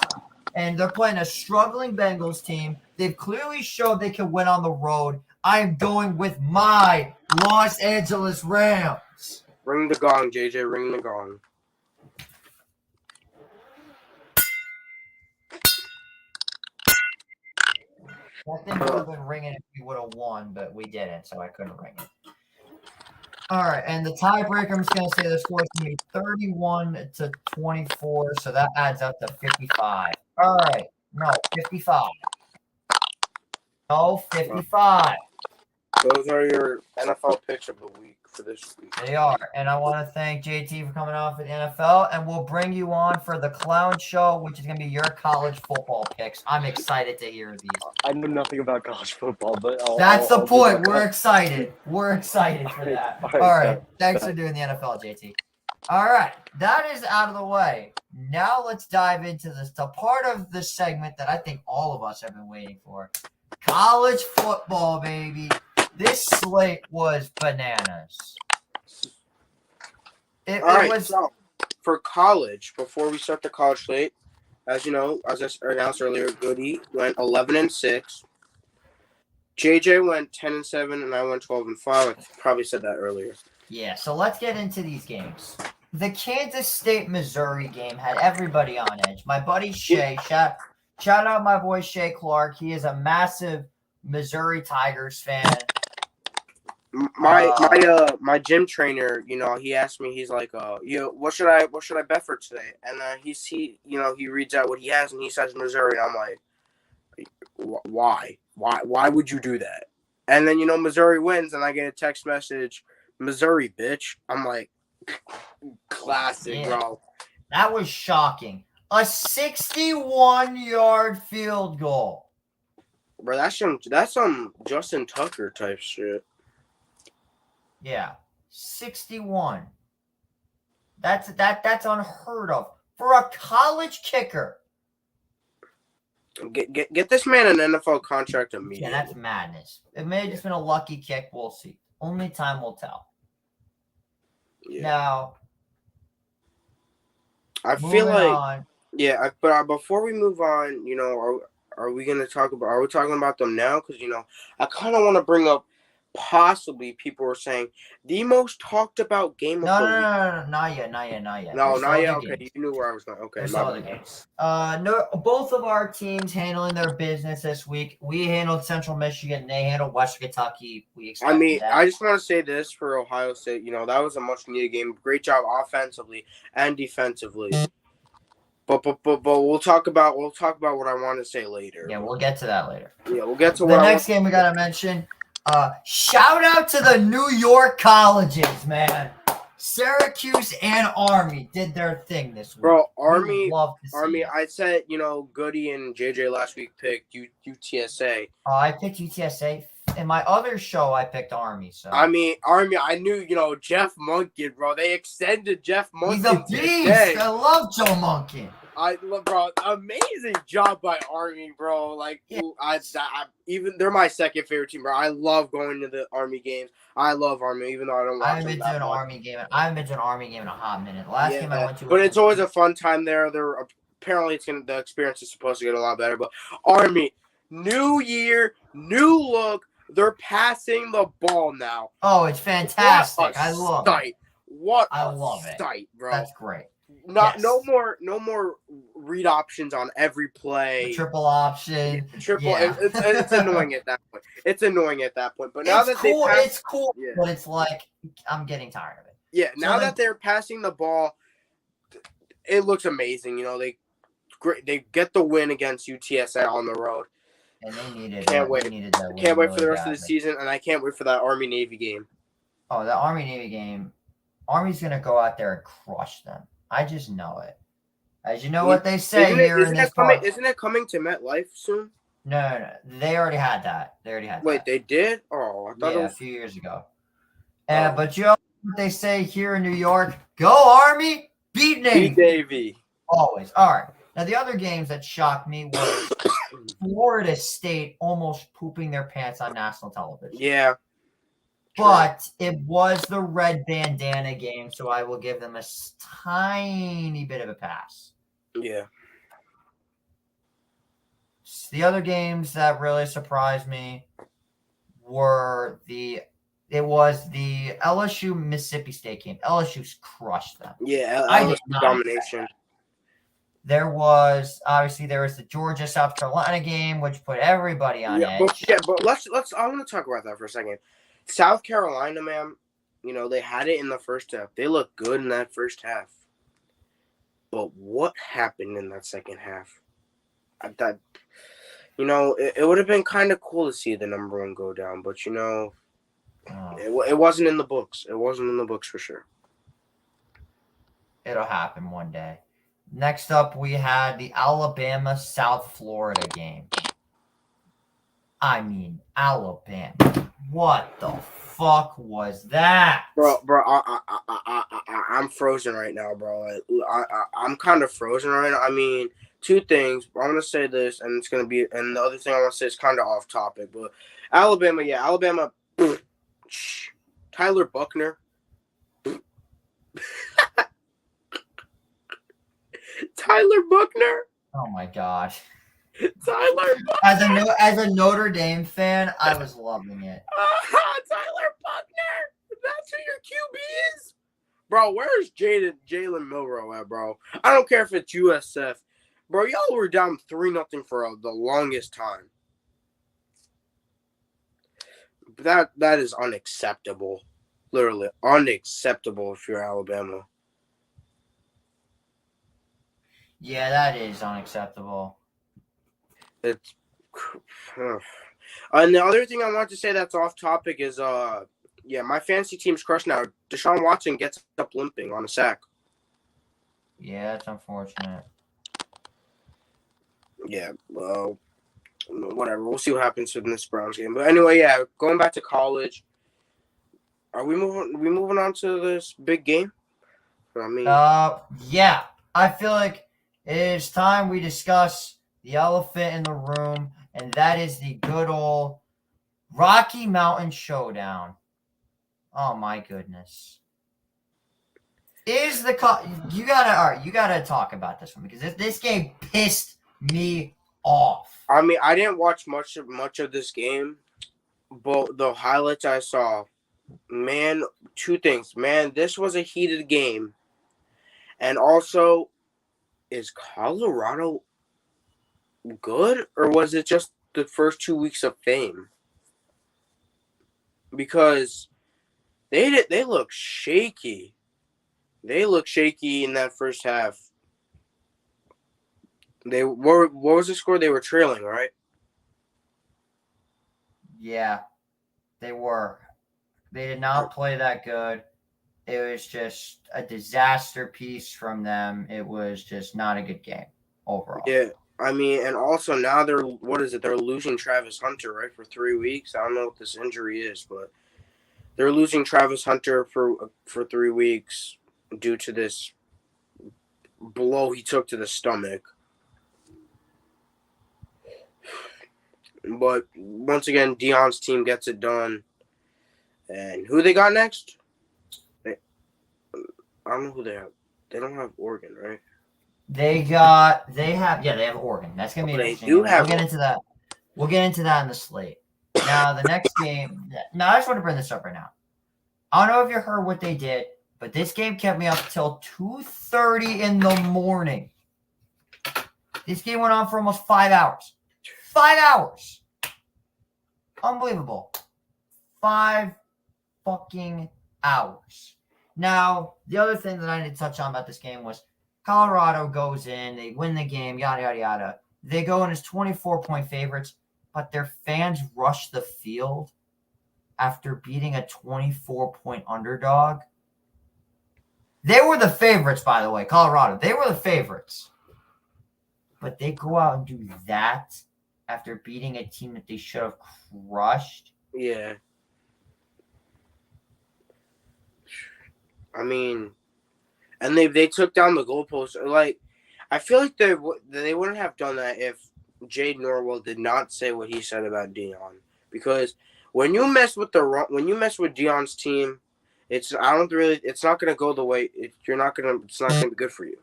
and they're playing a struggling Bengals team. They've clearly showed they can win on the road. I am going with my Los Angeles Rams. Ring the gong, JJ. Ring the gong. That thing would have been ringing if we would have won, but we didn't, so I couldn't ring it. All right, and the tiebreaker, I'm just going to say the score is going to be 31-24, so that adds up to 55. All right, no, 55. No, 55. Those are your NFL picks of the week for this week. They are, and I want to thank JT for coming off at the NFL, and we'll bring you on for the Clown Show, which is going to be your college football picks. I'm excited to hear these. I know nothing about college football, but That's the I'll point. give it a We're excited. We're excited for that. All All right, right. Thanks for doing the NFL, JT. All right. That is out of the way. Now let's dive into the part of the segment that I think all of us have been waiting for. College football, baby. This slate was bananas. It All right. was. So, for college, before we start the college slate, as you know, as I announced earlier, Goody went 11-6. JJ went 10-7, and I went 12-5. I probably said that earlier. Yeah, so let's get into these games. The Kansas State Missouri game had everybody on edge. My buddy Shay, shout out my boy Shay Clark. He is a massive Missouri Tigers fan. My gym trainer, he asked me, he's like, what should I bet for today? And he reads out what he has and he says Missouri. And I'm like, why would you do that? And then Missouri wins and I get a text message, Missouri bitch. I'm like, classic, bro. That was shocking. A 61-yard field goal. Bro, that's some Justin Tucker type shit. Yeah, 61. That's unheard of for a college kicker. Get this man an NFL contract immediately. Yeah, that's madness. It may have just been a lucky kick. We'll see. Only time will tell. Yeah. Now, I feel like on. but before we move on, are we talking about them now? Because I kind of want to bring up. Possibly people were saying the most talked about game of the week. No, not yet. No, not yet. Okay, you knew where I was going. Okay, there's other games. No, both of our teams handling their business this week. We handled Central Michigan. They handled Western Kentucky. I just want to say this for Ohio State. That was a much needed game. Great job offensively and defensively. But we'll talk about what I want to say later. Yeah, we'll get to that later. Yeah, we'll get to the next game we gotta mention. Shout out to the New York colleges, man. Syracuse and Army did their thing this week. Bro, Army. I said, Goody and JJ last week picked UTSA. I picked UTSA. In my other show, I picked Army. So Army. I knew, Jeff Monken, bro. They extended Jeff Monken. He's a beast. I love Joe Monken. Bro, amazing job by Army, bro. Like, yeah. Even they're my second favorite team, bro. I love going to the Army games. I love Army, even though I don't watch. I haven't been to an Army game in a hot minute. The last game I went to, but it's always a fun time there. Apparently the experience is supposed to get a lot better. But Army, new year, new look. They're passing the ball now. Oh, it's fantastic! I love it. I love it, bro. That's great. No more read options on every play. The triple option. Yeah. It's annoying at that point. But now it's cool. Yeah. But it's like I'm getting tired of it. Yeah. Now that they're passing the ball, it looks amazing. They get the win against UTSA on the road. And they needed. Can't wait. Can't wait for the rest badly. of the season, and I can't wait for that Army Navy game. Oh, the Army Navy game. Army's gonna go out there and crush them. I just know it. As you know what they say isn't it coming to MetLife soon? No. They already had that. Wait, they did? Oh, I thought it was a few years ago. But you know what they say here in New York? Go Army, beat Navy. Beat Navy. Always. All right. Now, the other games that shocked me was Florida State almost pooping their pants on national television. Yeah. But it was the red bandana game, so I will give them a tiny bit of a pass. Yeah. The other games that really surprised me were the LSU Mississippi State game. LSU's crushed them. Yeah, LSU domination. There was the Georgia South Carolina game, which put everybody on edge. But let's. I want to talk about that for a second. South Carolina, man, they had it in the first half. They looked good in that first half. But what happened in that second half? It would have been kind of cool to see the number one go down, but it wasn't in the books. It wasn't in the books for sure. It'll happen one day. Next up, we had the Alabama-South Florida game. I mean, Alabama. What the fuck was that? Bro, I'm frozen right now, bro. I'm kind of frozen right now. I mean, two things. I'm going to say this, and the other thing I want to say is kind of off topic, but Alabama, Tyler Buckner. Tyler Buckner. Oh my gosh. Tyler Buckner. As a Notre Dame fan, I was loving it. Tyler Buckner. That's who your QB is? Bro, where's Jalen Milrow at, bro? I don't care if it's USF. Bro, y'all were down 3-0 for the longest time. That is unacceptable. Literally unacceptable if you're Alabama. Yeah, that is unacceptable. It's and the other thing I want to say that's off topic is my fantasy team's crushed now. Deshaun Watson gets up limping on a sack. Yeah, it's unfortunate. Yeah, well, whatever. We'll see what happens in this Browns game. But anyway, yeah, going back to college. Are we moving on to this big game? I mean, yeah. I feel like it is time we discuss the elephant in the room, and that is the good old Rocky Mountain Showdown. Oh my goodness. You gotta talk about this one because this game pissed me off. I mean, I didn't watch much of this game, but the highlights I saw, man, two things. Man, this was a heated game. And also, is Colorado good, or was it just the first 2 weeks of fame? Because they look shaky. They look shaky in that first half. What was the score? They were trailing, right? Yeah, they were. They did not play that good. It was just a disaster piece from them. It was just not a good game overall. Yeah, I mean, and also now they're losing Travis Hunter, right, for 3 weeks. I don't know what this injury is, but they're losing Travis Hunter for 3 weeks due to this blow he took to the stomach. But once again, Deion's team gets it done. And who they got next? I don't know who they have. They don't have Oregon, right? They have Oregon. That's gonna be interesting. We'll get into that. We'll get into that in the slate. Now the next game. Now I just want to bring this up right now. I don't know if you heard what they did, but this game kept me up till 2:30 in the morning. This game went on for almost 5 hours. 5 hours. Unbelievable. 5 fucking hours. Now, the other thing that I need to touch on about this game was Colorado goes in, they win the game, yada, yada, yada. They go in as 24-point favorites, but their fans rush the field after beating a 24-point underdog. They were the favorites, by the way, Colorado. They were the favorites. But they go out and do that after beating a team that they should have crushed. Yeah. I mean, and they took down the goalpost. Like, I feel like they wouldn't have done that if Jade Norwell did not say what he said about Deion. Because when you mess with Deion's team, it's not gonna go the way it's not gonna be good for you.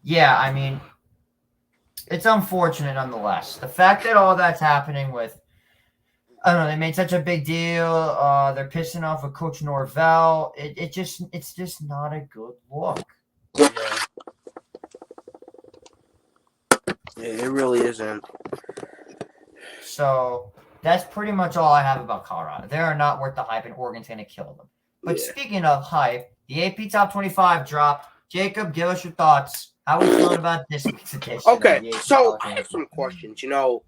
Yeah, I mean, it's unfortunate nonetheless. The fact that all that's happening with, I don't know, they made such a big deal. They're pissing off with Coach Norvell. It's just not a good look. Yeah. It really isn't. So that's pretty much all I have about Colorado. They are not worth the hype, and Oregon's going to kill them. But Speaking of hype, the AP Top 25 dropped. Jacob, give us your thoughts. How are we feeling about this week's edition? Okay, so I have some questions. I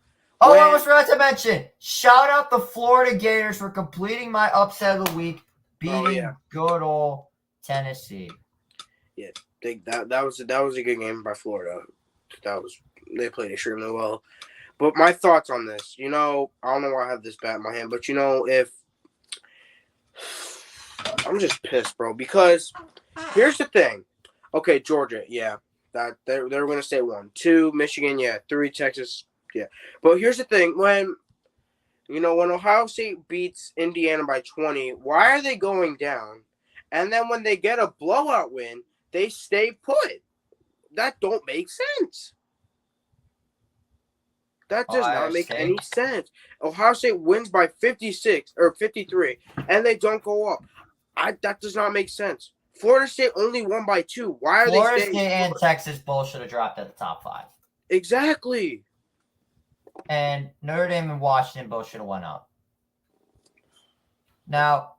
almost forgot to mention, shout out the Florida Gators for completing my upset of the week, beating good old Tennessee. Yeah, that was a good game by Florida. They played extremely well. But my thoughts on this, I don't know why I have this bat in my hand, but if I'm just pissed, bro, because here's the thing. Okay, Georgia, yeah, that they were going to say 1, 2, Michigan, yeah, 3, Texas, yeah. But here's the thing, when Ohio State beats Indiana by 20, why are they going down? And then when they get a blowout win, they stay put. that don't make sense. That does Ohio not make State. any sense. Ohio State wins by 56 or 53, and they don't go up. That does not make sense. Florida State only won by 2. Why are Florida they State staying? and Texas both should have dropped at the top 5. Exactly. And Notre Dame and Washington both should have went up. Now,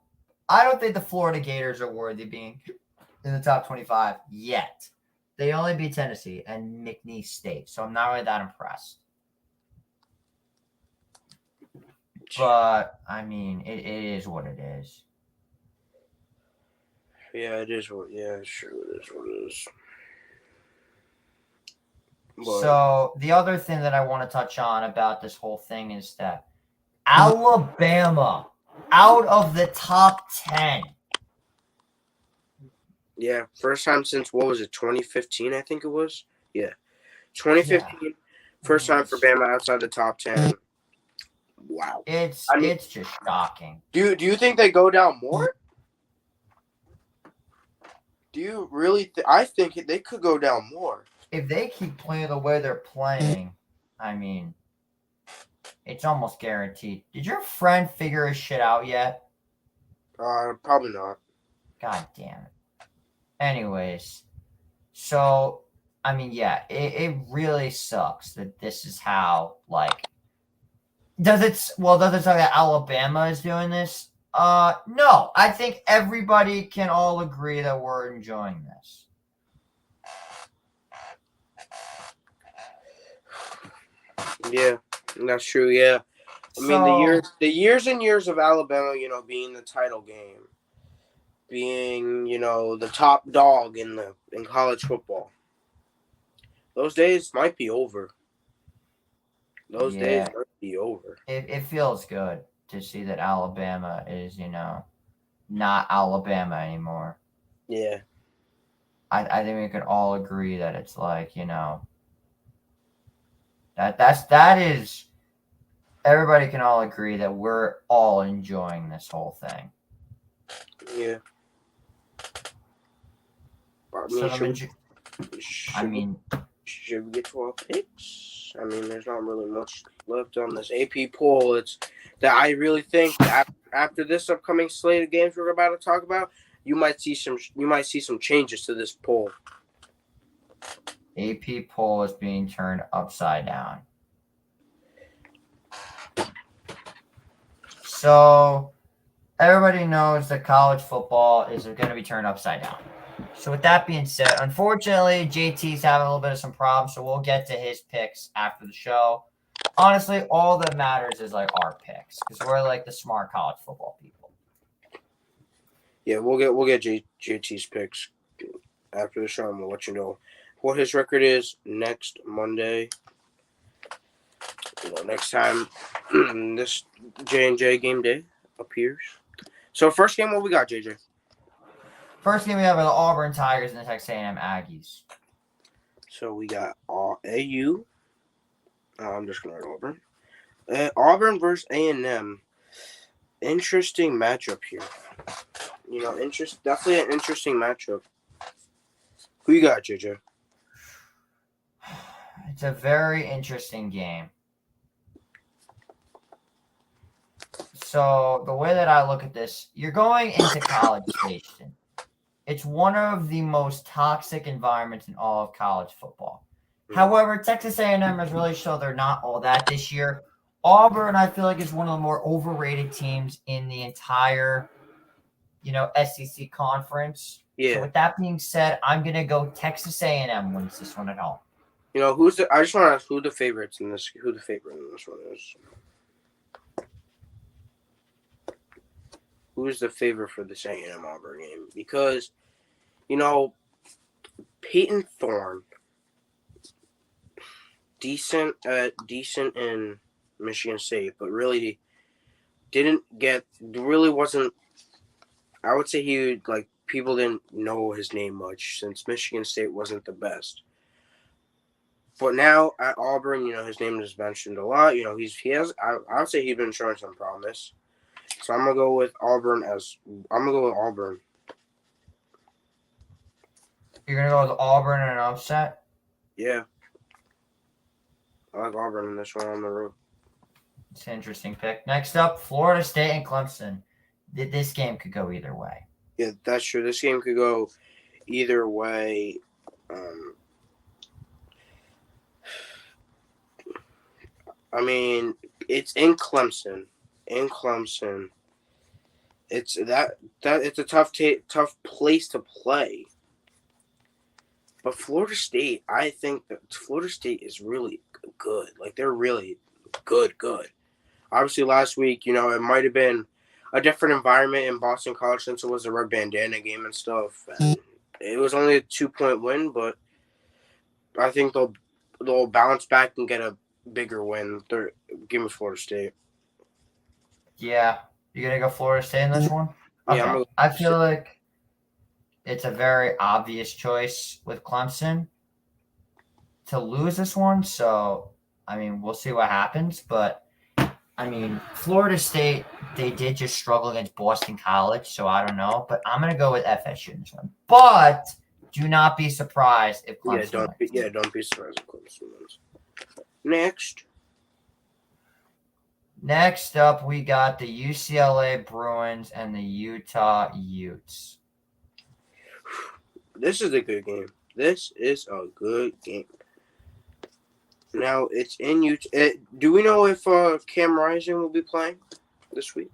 I don't think the Florida Gators are worthy of being in the top 25 yet. They only beat Tennessee and McNeese State, so I'm not really that impressed. But, I mean, it is what it is. Yeah, it is what. Yeah, sure, it is what it is. But, So, the other thing that I want to touch on about this whole thing is that Alabama out of the top 10. yeah, first time since, what was it, 2015, I think it was? Yeah. 2015, first time for Bama outside the top 10. Wow. It's just shocking. Do you think they go down more? Do you really? I think they could go down more. If they keep playing the way they're playing, I mean, it's almost guaranteed. Did your friend figure his shit out yet? Probably not. God damn it. Anyways, so, I mean, yeah, it really sucks that this is how, like, does it suck that Alabama is doing this? No, I think everybody can all agree that we're enjoying this. Yeah, that's true. Yeah, I mean the years and years of Alabama, being the title game, being the top dog in college football. Those days might be over. Those days might be over. It feels good to see that Alabama is, not Alabama anymore. Yeah. I think we could all agree that it's like, that is everybody can all agree that we're all enjoying this whole thing. Yeah. Should we get to our picks? I mean, there's not really much left on this AP poll. It's that I really think that after this upcoming slate of games we're about to talk about, you might see some changes to this poll. AP poll is being turned upside down. So everybody knows that college football is going to be turned upside down. So with that being said, unfortunately, JT's having a little bit of some problems, so we'll get to his picks after the show. Honestly, all that matters is like our picks because we're like the smart college football people. Yeah, we'll get JT's picks after the show, and we'll let you know what his record is next Monday. Next time this J&J game day appears. So first game, what we got, JJ? First game we have are the Auburn Tigers and the Texas A&M Aggies. So we got AU. I'm just going to write Auburn. Auburn versus A&M. Interesting matchup here. Definitely an interesting matchup. Who you got, JJ? It's a very interesting game. So the way that I look at this, you're going into College Station. It's one of the most toxic environments in all of college football. However, Texas A&M has really shown they're not all that this year. Auburn, I feel like, is one of the more overrated teams in the entire, SEC conference. Yeah. So with that being said, I'm going to go Texas A&M wins this one at home. I just want to ask who the favorite in this one is. Who is the favorite for this A&M Auburn game? Because, Peyton Thorne, decent in Michigan State, but really wasn't. I would say people didn't know his name much since Michigan State wasn't the best. But now at Auburn, his name is mentioned a lot. I would say he's been showing some promise. So I'm gonna go with Auburn. You're going to go with Auburn in an upset? Yeah. I like Auburn in this one on the road. It's an interesting pick. Next up, Florida State and Clemson. This game could go either way. Yeah, that's true. This game could go either way. I mean, it's in Clemson. It's it's a tough place to play. But Florida State, I think that Florida State is really good. Like, they're really good. Obviously, last week, it might have been a different environment in Boston College since it was a red bandana game and stuff. And it was only a 2-point win, but I think they'll bounce back and get a bigger win. Give me Florida State. Yeah, you're gonna go Florida State in this one. Okay. Yeah, I feel like it's a very obvious choice with Clemson to lose this one. So, I mean, we'll see what happens. But, I mean, Florida State, they did just struggle against Boston College. So, I don't know. But I'm going to go with FSU in this one. But do not be surprised if Clemson don't be surprised if Clemson wins. Next up, we got the UCLA Bruins and the Utah Utes. This is a good game. Now, it's in Utah. Do we know if Cam Rising will be playing this week?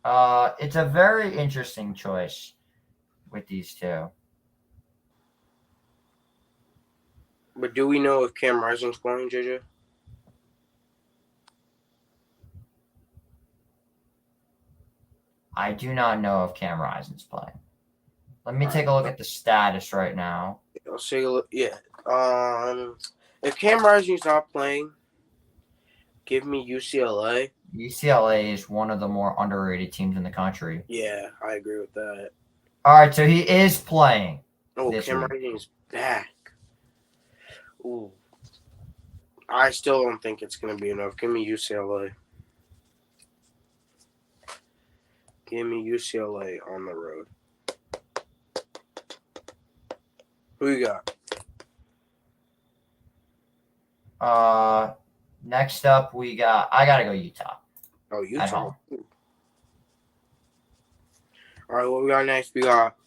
It's a very interesting choice with these two. But do we know if Cam Rising's playing, JJ? I do not know if Cam Rising's playing. Let me take a look at the status right now. I'll take a look. Yeah. If Cam Rising's not playing, give me UCLA. UCLA is one of the more underrated teams in the country. Yeah, I agree with that. All right, so he is playing. Oh, Cam Rising's back. Ooh. I still don't think it's going to be enough. Give me UCLA. Give me UCLA on the road. Who you got? Next up, I got to go Utah. Oh, Utah. At home. All right, what we got next? We got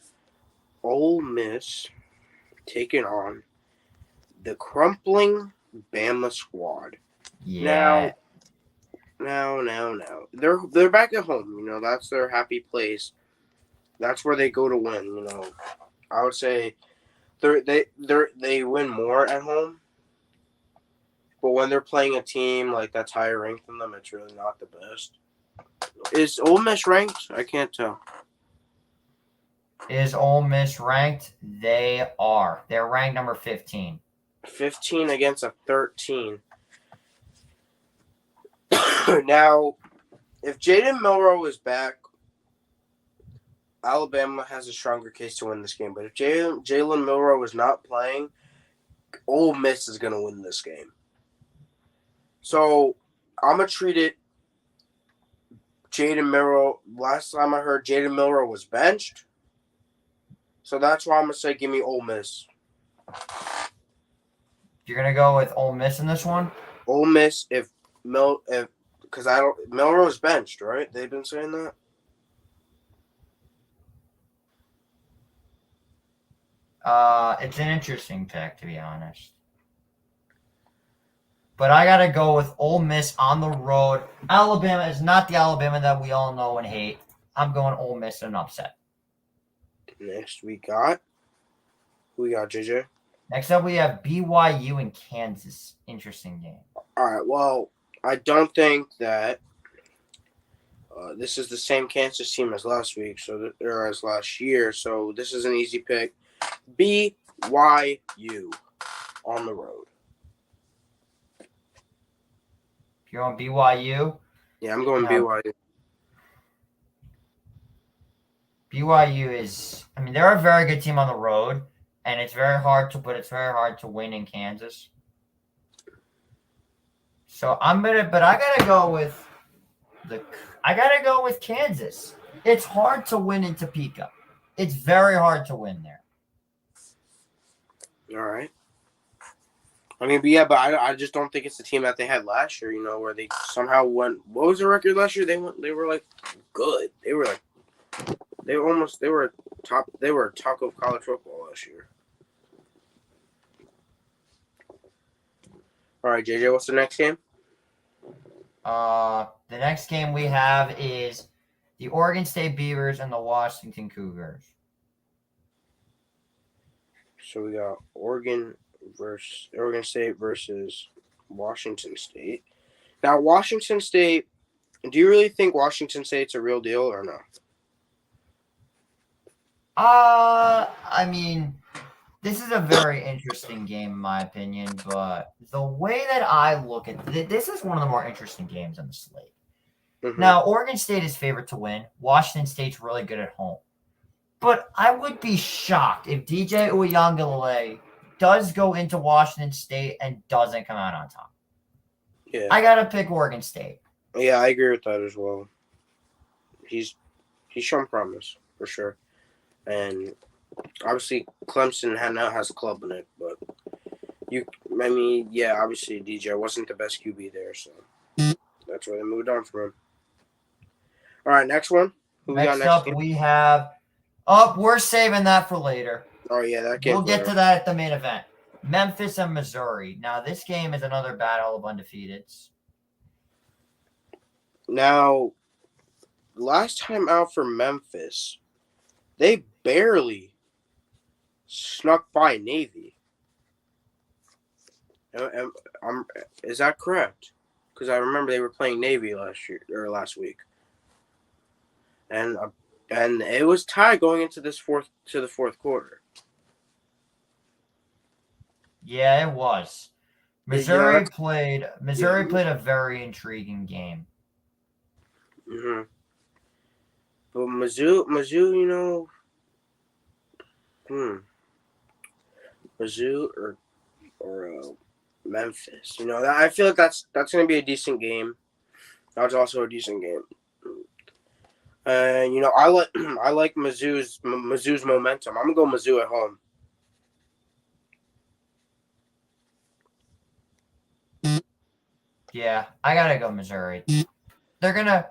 Ole Miss taking on the crumpling Bama squad. Yeah. Now. They're back at home. That's their happy place. That's where they go to win. I would say they win more at home. But when they're playing a team like that's higher ranked than them, it's really not the best. Is Ole Miss ranked? I can't tell. Is Ole Miss ranked? They are. They're ranked number 15. 15 against a 13. Now, if Jaden Milroe is back, Alabama has a stronger case to win this game. But if Jalen Milroe is not playing, Ole Miss is going to win this game. So, I'm going to treat it Jaden Milroe. Last time I heard Jaden Milroe was benched. So, that's why I'm going to say give me Ole Miss. You're going to go with Ole Miss in this one? Ole Miss because Milroe's benched, right? They've been saying that. It's an interesting pick, to be honest. But I got to go with Ole Miss on the road. Alabama is not the Alabama that we all know and hate. I'm going Ole Miss in an upset. Next, we got JJ? Next up, we have BYU and Kansas. Interesting game. All right, well, I don't think that this is the same Kansas team as last week, or as last year, so this is an easy pick. BYU on the road. You're on BYU? Yeah, I'm going BYU. BYU is, they're a very good team on the road, and it's very hard to win in Kansas. So I gotta go with Kansas. It's hard to win in Topeka. It's very hard to win there. All right. I mean, but yeah, but I just don't think it's the team that they had last year. Where they somehow went. What was the record last year? They were like good. They were like they were top. They were top of college football last year. All right, JJ. What's the next game? The next game we have is the Oregon State Beavers and the Washington Cougars. So we got Oregon State versus Washington State. Now, Washington State. Do you really think Washington State's a real deal or no? I mean, this is a very interesting game in my opinion, but the way that I look at this is one of the more interesting games on the slate. Mm-hmm. Now, Oregon State is favored to win. Washington State's really good at home. But I would be shocked if DJ Uiagalelei does go into Washington State and doesn't come out on top. Yeah. I got to pick Oregon State. Yeah, I agree with that as well. He's shown promise, for sure. And obviously, Clemson now has a club in it, but obviously DJ wasn't the best QB there, so that's why they moved on from him. All right, next one. Who we got Next next up, game? we have. Oh, we're saving that for later. Oh yeah, that game. We'll get to that at the main event. Memphis and Missouri. Now, this game is another battle of undefeateds. Now, last time out for Memphis, they barely snuck by Navy. Is that correct? Because I remember they were playing Navy last week, and it was tied going into the fourth quarter. Yeah, it was. Missouri played a very intriguing game. Mm-hmm. But Mizzou, Mizzou or Memphis, I feel like that's going to be a decent game. That's also a decent game. And I like Mizzou's momentum. I'm gonna go Mizzou at home. Yeah, I gotta go Missouri. They're gonna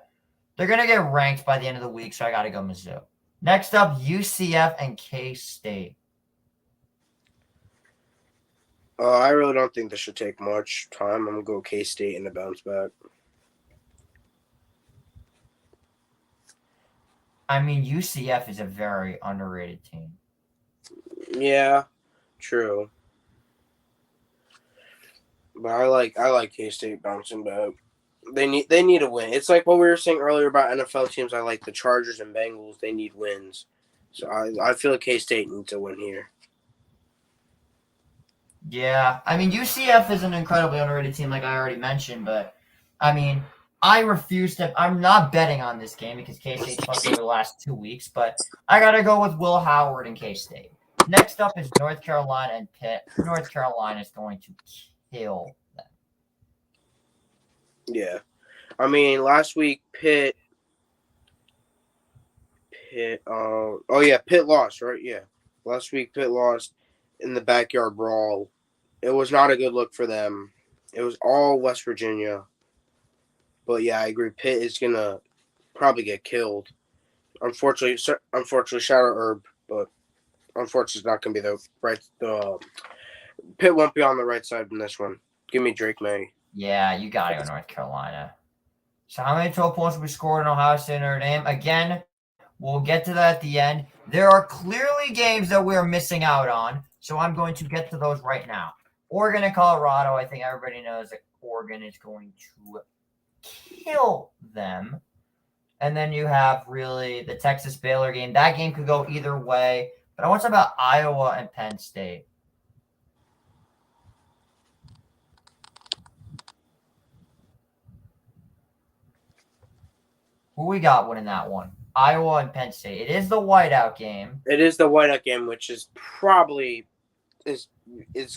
get ranked by the end of the week, so I gotta go Mizzou. Next up, UCF and K-State. I really don't think this should take much time. I'm gonna go K-State in the bounce back. I mean, UCF is a very underrated team. Yeah, true. But I like K-State bouncing back. They need a win. It's like what we were saying earlier about NFL teams. I like the Chargers and Bengals. They need wins. So I feel like K-State needs a win here. Yeah, I mean, UCF is an incredibly underrated team, like I already mentioned. But I mean, I'm not betting on this game because K-State's fucked over the last 2 weeks. But I gotta go with Will Howard and K-State. Next up is North Carolina and Pitt. North Carolina is going to kill them. Yeah. I mean, last week, Pitt lost, right? Yeah. Last week, Pitt lost in the backyard brawl. It was not a good look for them. It was all West Virginia. But, yeah, I agree. Pitt is going to probably get killed. Unfortunately, shout out Herb, but unfortunately, it's not going to be the Pitt won't be on the right side in this one. Give me Drake May. Yeah, you gotta go North Carolina. So how many total points we scored in Ohio State and Notre Dame? Again, we'll get to that at the end. There are clearly games that we're missing out on, so I'm going to get to those right now. Oregon and Colorado, I think everybody knows that Oregon is going to kill them. And then you have really the Texas-Baylor game. That game could go either way. But I want to talk about Iowa and Penn State. Who we got winning that one? Iowa and Penn State. It is the whiteout game. It is the whiteout game, which is probably is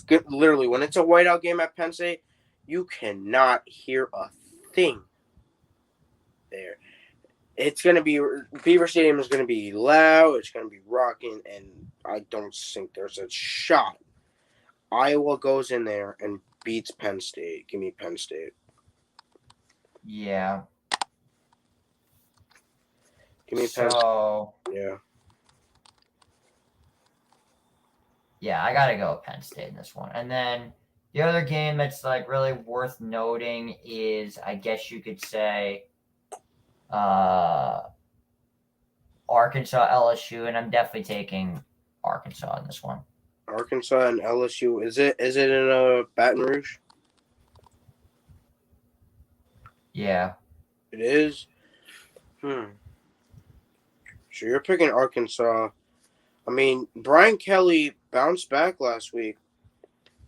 good. Literally, when it's a whiteout game at Penn State, you cannot hear a thing there. It's going to be Beaver Stadium is going to be loud. It's going to be rocking, and I don't think there's a shot Iowa goes in there and beats Penn State. Give me Penn State. Yeah. Give me Penn State. So Yeah. yeah, I gotta go with Penn State in this one. And then the other game that's like really worth noting is, I guess you could say, Arkansas LSU, and I'm definitely taking Arkansas in this one. Arkansas and LSU. Is it in Baton Rouge? Yeah. It is. So you're picking Arkansas. I mean, Brian Kelly bounced back last week,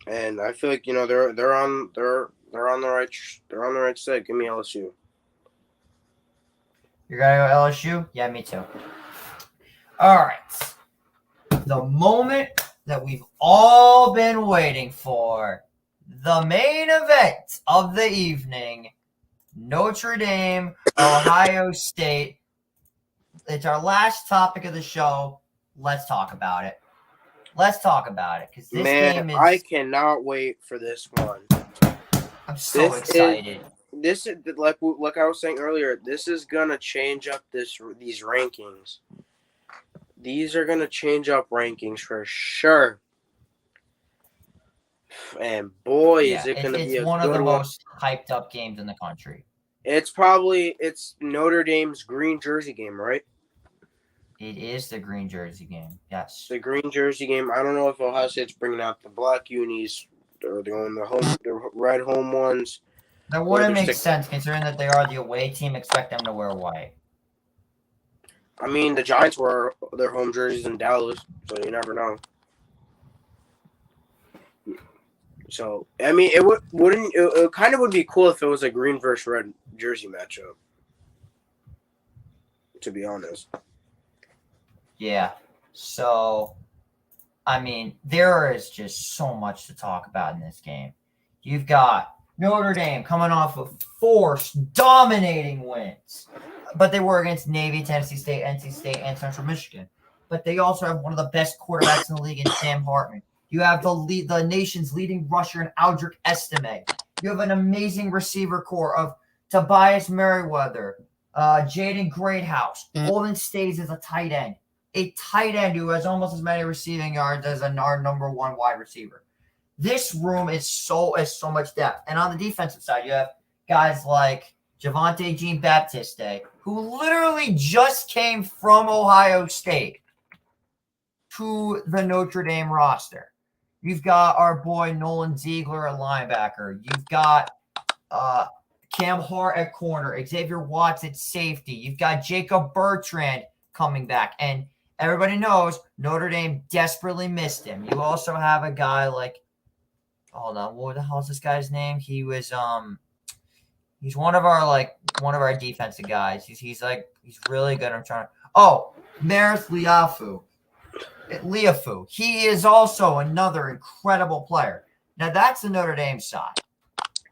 and I feel like they're on the right side. Give me LSU. You're gonna go LSU? Yeah, me too. All right. The moment that we've all been waiting for, the main event of the evening, Notre Dame, Ohio State. It's our last topic of the show. Let's talk about it. Because this game is. I cannot wait for this one. I'm so excited. This is like I was saying earlier. This is gonna change up these rankings. These are gonna change up rankings for sure. And boy, is it gonna be it's one of the most hyped up games in the country. It's Notre Dame's green jersey game, right? It is the green jersey game. Yes. The green jersey game. I don't know if Ohio State's bringing out the black unis or the red home ones. That wouldn't make sense considering that they are the away team. Expect them to wear white. I mean, the Giants wear their home jerseys in Dallas, so you never know. So I mean, it kind of would be cool if it was a green versus red jersey matchup. To be honest. Yeah. So, I mean, there is just so much to talk about in this game. You've got Notre Dame coming off of 4 dominating wins, but they were against Navy, Tennessee State, NC State, and Central Michigan. But they also have one of the best quarterbacks in the league in Sam Hartman. You have the nation's leading rusher in Aldrick Estime. You have an amazing receiver core of Tobias Merriweather, Jaden Greathouse. Golden State is a tight end. A tight end who has almost as many receiving yards as our number 1 wide receiver. This room is so much depth. And on the defensive side, you have guys like Javonte Jean-Baptiste, who literally just came from Ohio State to the Notre Dame roster. You've got our boy Nolan Ziegler at linebacker. You've got Cam Hart at corner, Xavier Watts at safety. You've got Jacob Bertrand coming back. And everybody knows Notre Dame desperately missed him. You also have a guy like, hold on, what the hell is this guy's name? He was he's one of our defensive guys. He's really good. Marist Liafu. He is also another incredible player. Now that's the Notre Dame side.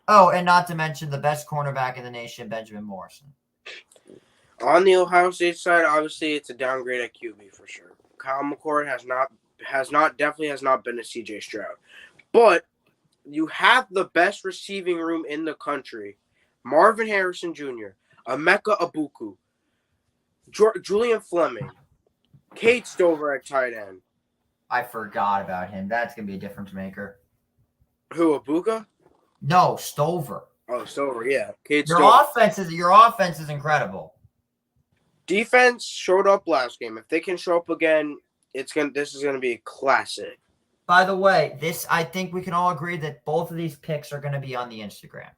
Oh, and not to mention the best cornerback in the nation, Benjamin Morrison. On the Ohio State side, obviously it's a downgrade at QB for sure. Kyle McCord has not been a CJ Stroud. But you have the best receiving room in the country. Marvin Harrison Jr., Emeka Ibuku, Julian Fleming, Kate Stover at tight end. I forgot about him. That's going to be a difference maker. Who, Ibuka? No, Stover. Oh, Stover, yeah. Kate Your Stover. Your offense is incredible. Defense showed up last game. If they can show up again, this is gonna be a classic. By the way, I think we can all agree that both of these picks are going to be on the Instagram.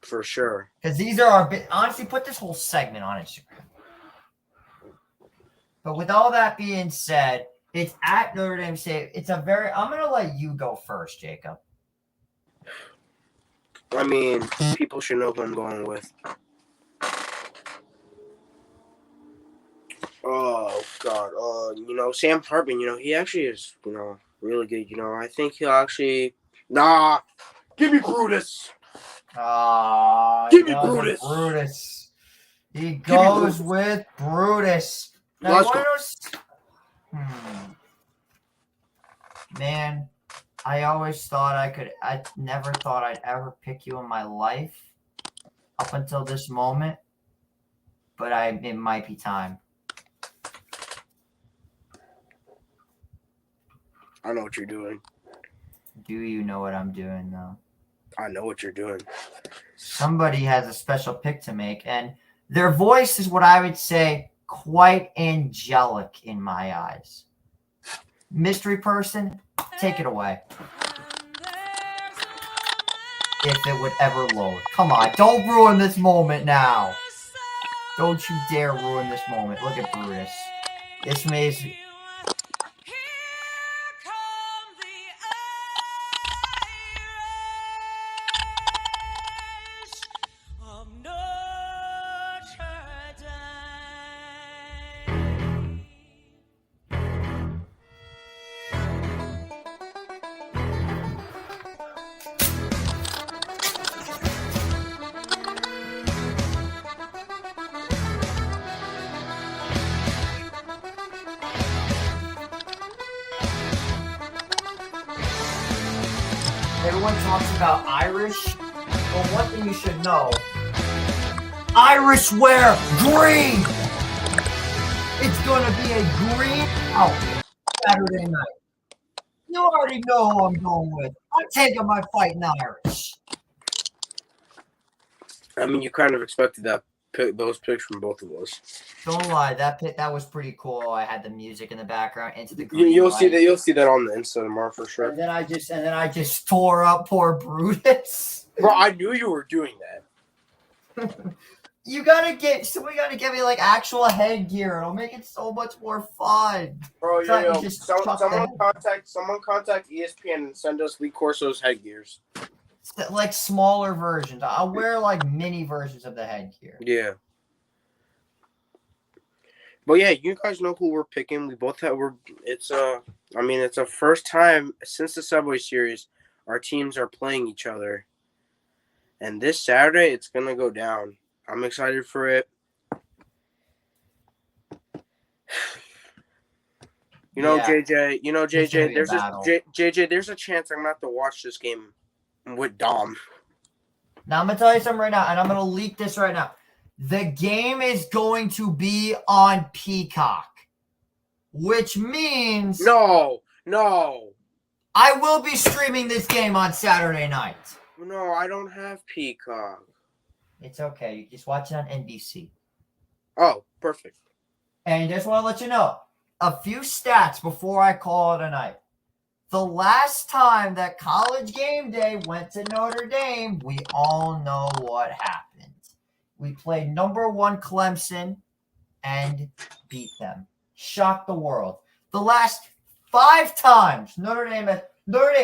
For sure. Because these are honestly, put this whole segment on Instagram. But with all that being said, it's at Notre Dame State. I'm going to let you go first, Jacob. I mean, people should know who I'm going with. Oh, God. Sam Hartman, he actually is, really good. I think he'll actually... Nah! Give me Brutus! Give me Brutus! Brutus. He goes with Brutus. Now, Let's go. Man, I always thought I never thought I'd ever pick you in my life up until this moment, but it might be time. I know what you're doing. Do you know what I'm doing, though? I know what you're doing. Somebody has a special pick to make, and their voice is what I would say quite angelic in my eyes. Mystery person, take it away. If it would ever load. Come on, don't ruin this moment now. Don't you dare ruin this moment. Look at Brutus. This makes... Everyone talks about Irish. Well, one thing you should know, Irish wear green. It's going to be a green outfit Saturday night. You already know who I'm going with. I'm taking my fight in Irish. I mean, you kind of expected those picks from both of us. Don't lie, that was pretty cool. I had the music in the background into the green You'll light. see that. You'll see that on the Insta tomorrow for sure. And then I just tore up poor Brutus. Bro, I knew you were doing that. We gotta get me like actual headgear. It'll make it so much more fun. Bro, It's not you yo, just someone chuck the- contact ESPN and send us Lee Corso's headgears. Like smaller versions. I'll wear like mini versions of the headgear. Yeah. But yeah, you guys know who we're picking. We both have. It's a first time since the Subway Series our teams are playing each other, and this Saturday it's gonna go down. I'm excited for it. JJ. JJ. There's a chance I'm gonna have to watch this game with Dom. Now I'm gonna tell you something right now, and I'm gonna leak this right now. The game is going to be on Peacock, which means No. I will be streaming this game on Saturday night. No, I don't have Peacock. It's okay. You just watch it on NBC. Oh, perfect. And just want to let you know a few stats before I call it a night. The last time that College Game Day went to Notre Dame, we all know what happened. We played number 1 Clemson and beat them. Shocked the world. The last 5 times Notre Dame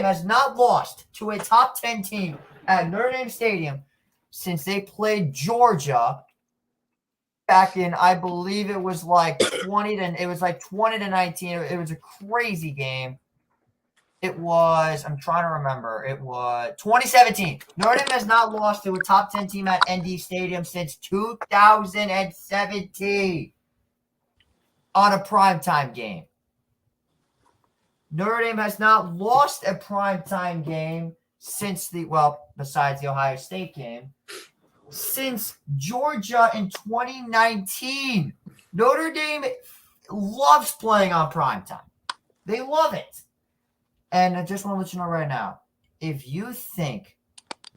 has not lost to a top 10 team at Notre Dame Stadium since they played Georgia back in, I believe it was like 20 to 19. It was a crazy game. It was 2017. Notre Dame has not lost to a top 10 team at ND Stadium since 2017 on a primetime game. Notre Dame has not lost a primetime game besides the Ohio State game, since Georgia in 2019. Notre Dame loves playing on primetime. They love it. And I just want to let you know right now, if you think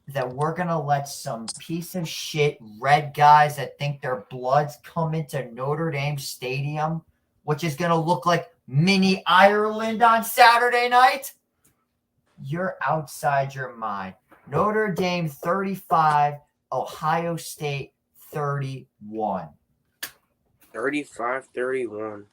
that we're going to let some piece of shit red guys that think their blood's come into Notre Dame Stadium, which is going to look like mini Ireland on Saturday night, you're outside your mind. Notre Dame 35, Ohio State 31. 35-31.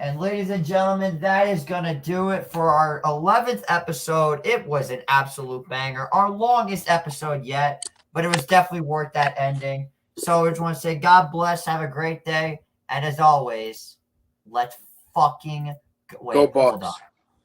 And ladies and gentlemen, that is going to do it for our 11th episode. It was an absolute banger. Our longest episode yet, but it was definitely worth that ending. So I just want to say God bless, have a great day. And as always, let's fucking go Bucks. Hold on.